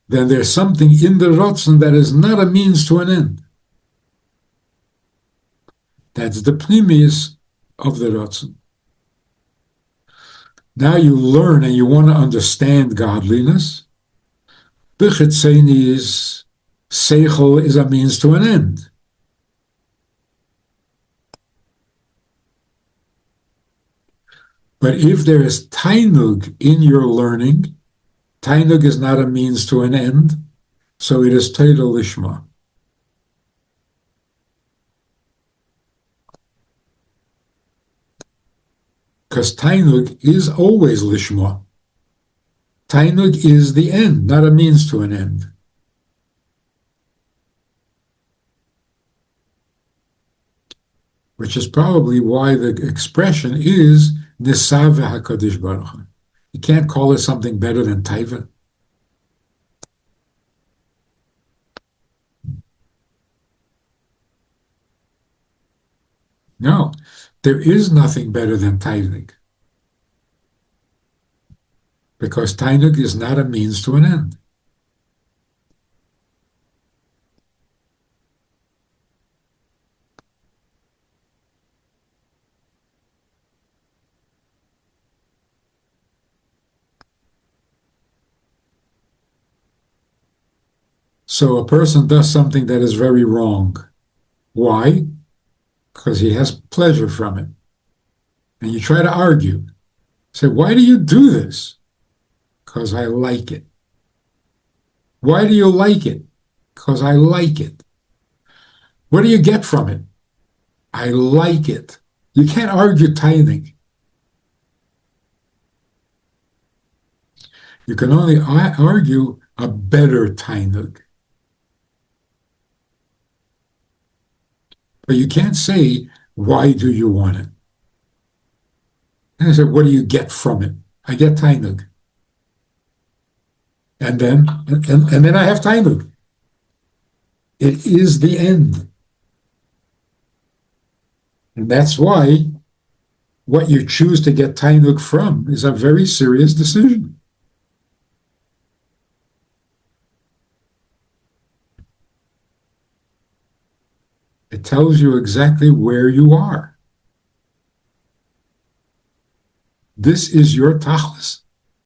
then there's something in the ratzon that is not a means to an end. That's the pnimis of the ratzon. Now you learn and you want to understand godliness. B'chitzenius, seichel is a means to an end. But if there is tenug in your learning, tenug is not a means to an end, so it is Torah lishma. Because tenug is always lishma. Tenug is the end, not a means to an end. Which is probably why the expression is Nisave HaKadosh Baruch Hu. You can't call it something better than Taiva. No, there is nothing better than Tainug. Because Tainug is not a means to an end. So a person does something that is very wrong. Why? Because he has pleasure from it. And you try to argue. Say, why do you do this? Because I like it. Why do you like it? Because I like it. What do you get from it? I like it. You can't argue tithing. You can only argue a better tenug. But you can't say, why do you want it? And I said, what do you get from it? I get tenug. And then I have tenug. It is the end. And that's why what you choose to get tenug from is a very serious decision. It tells you exactly where you are. This is your tachlis.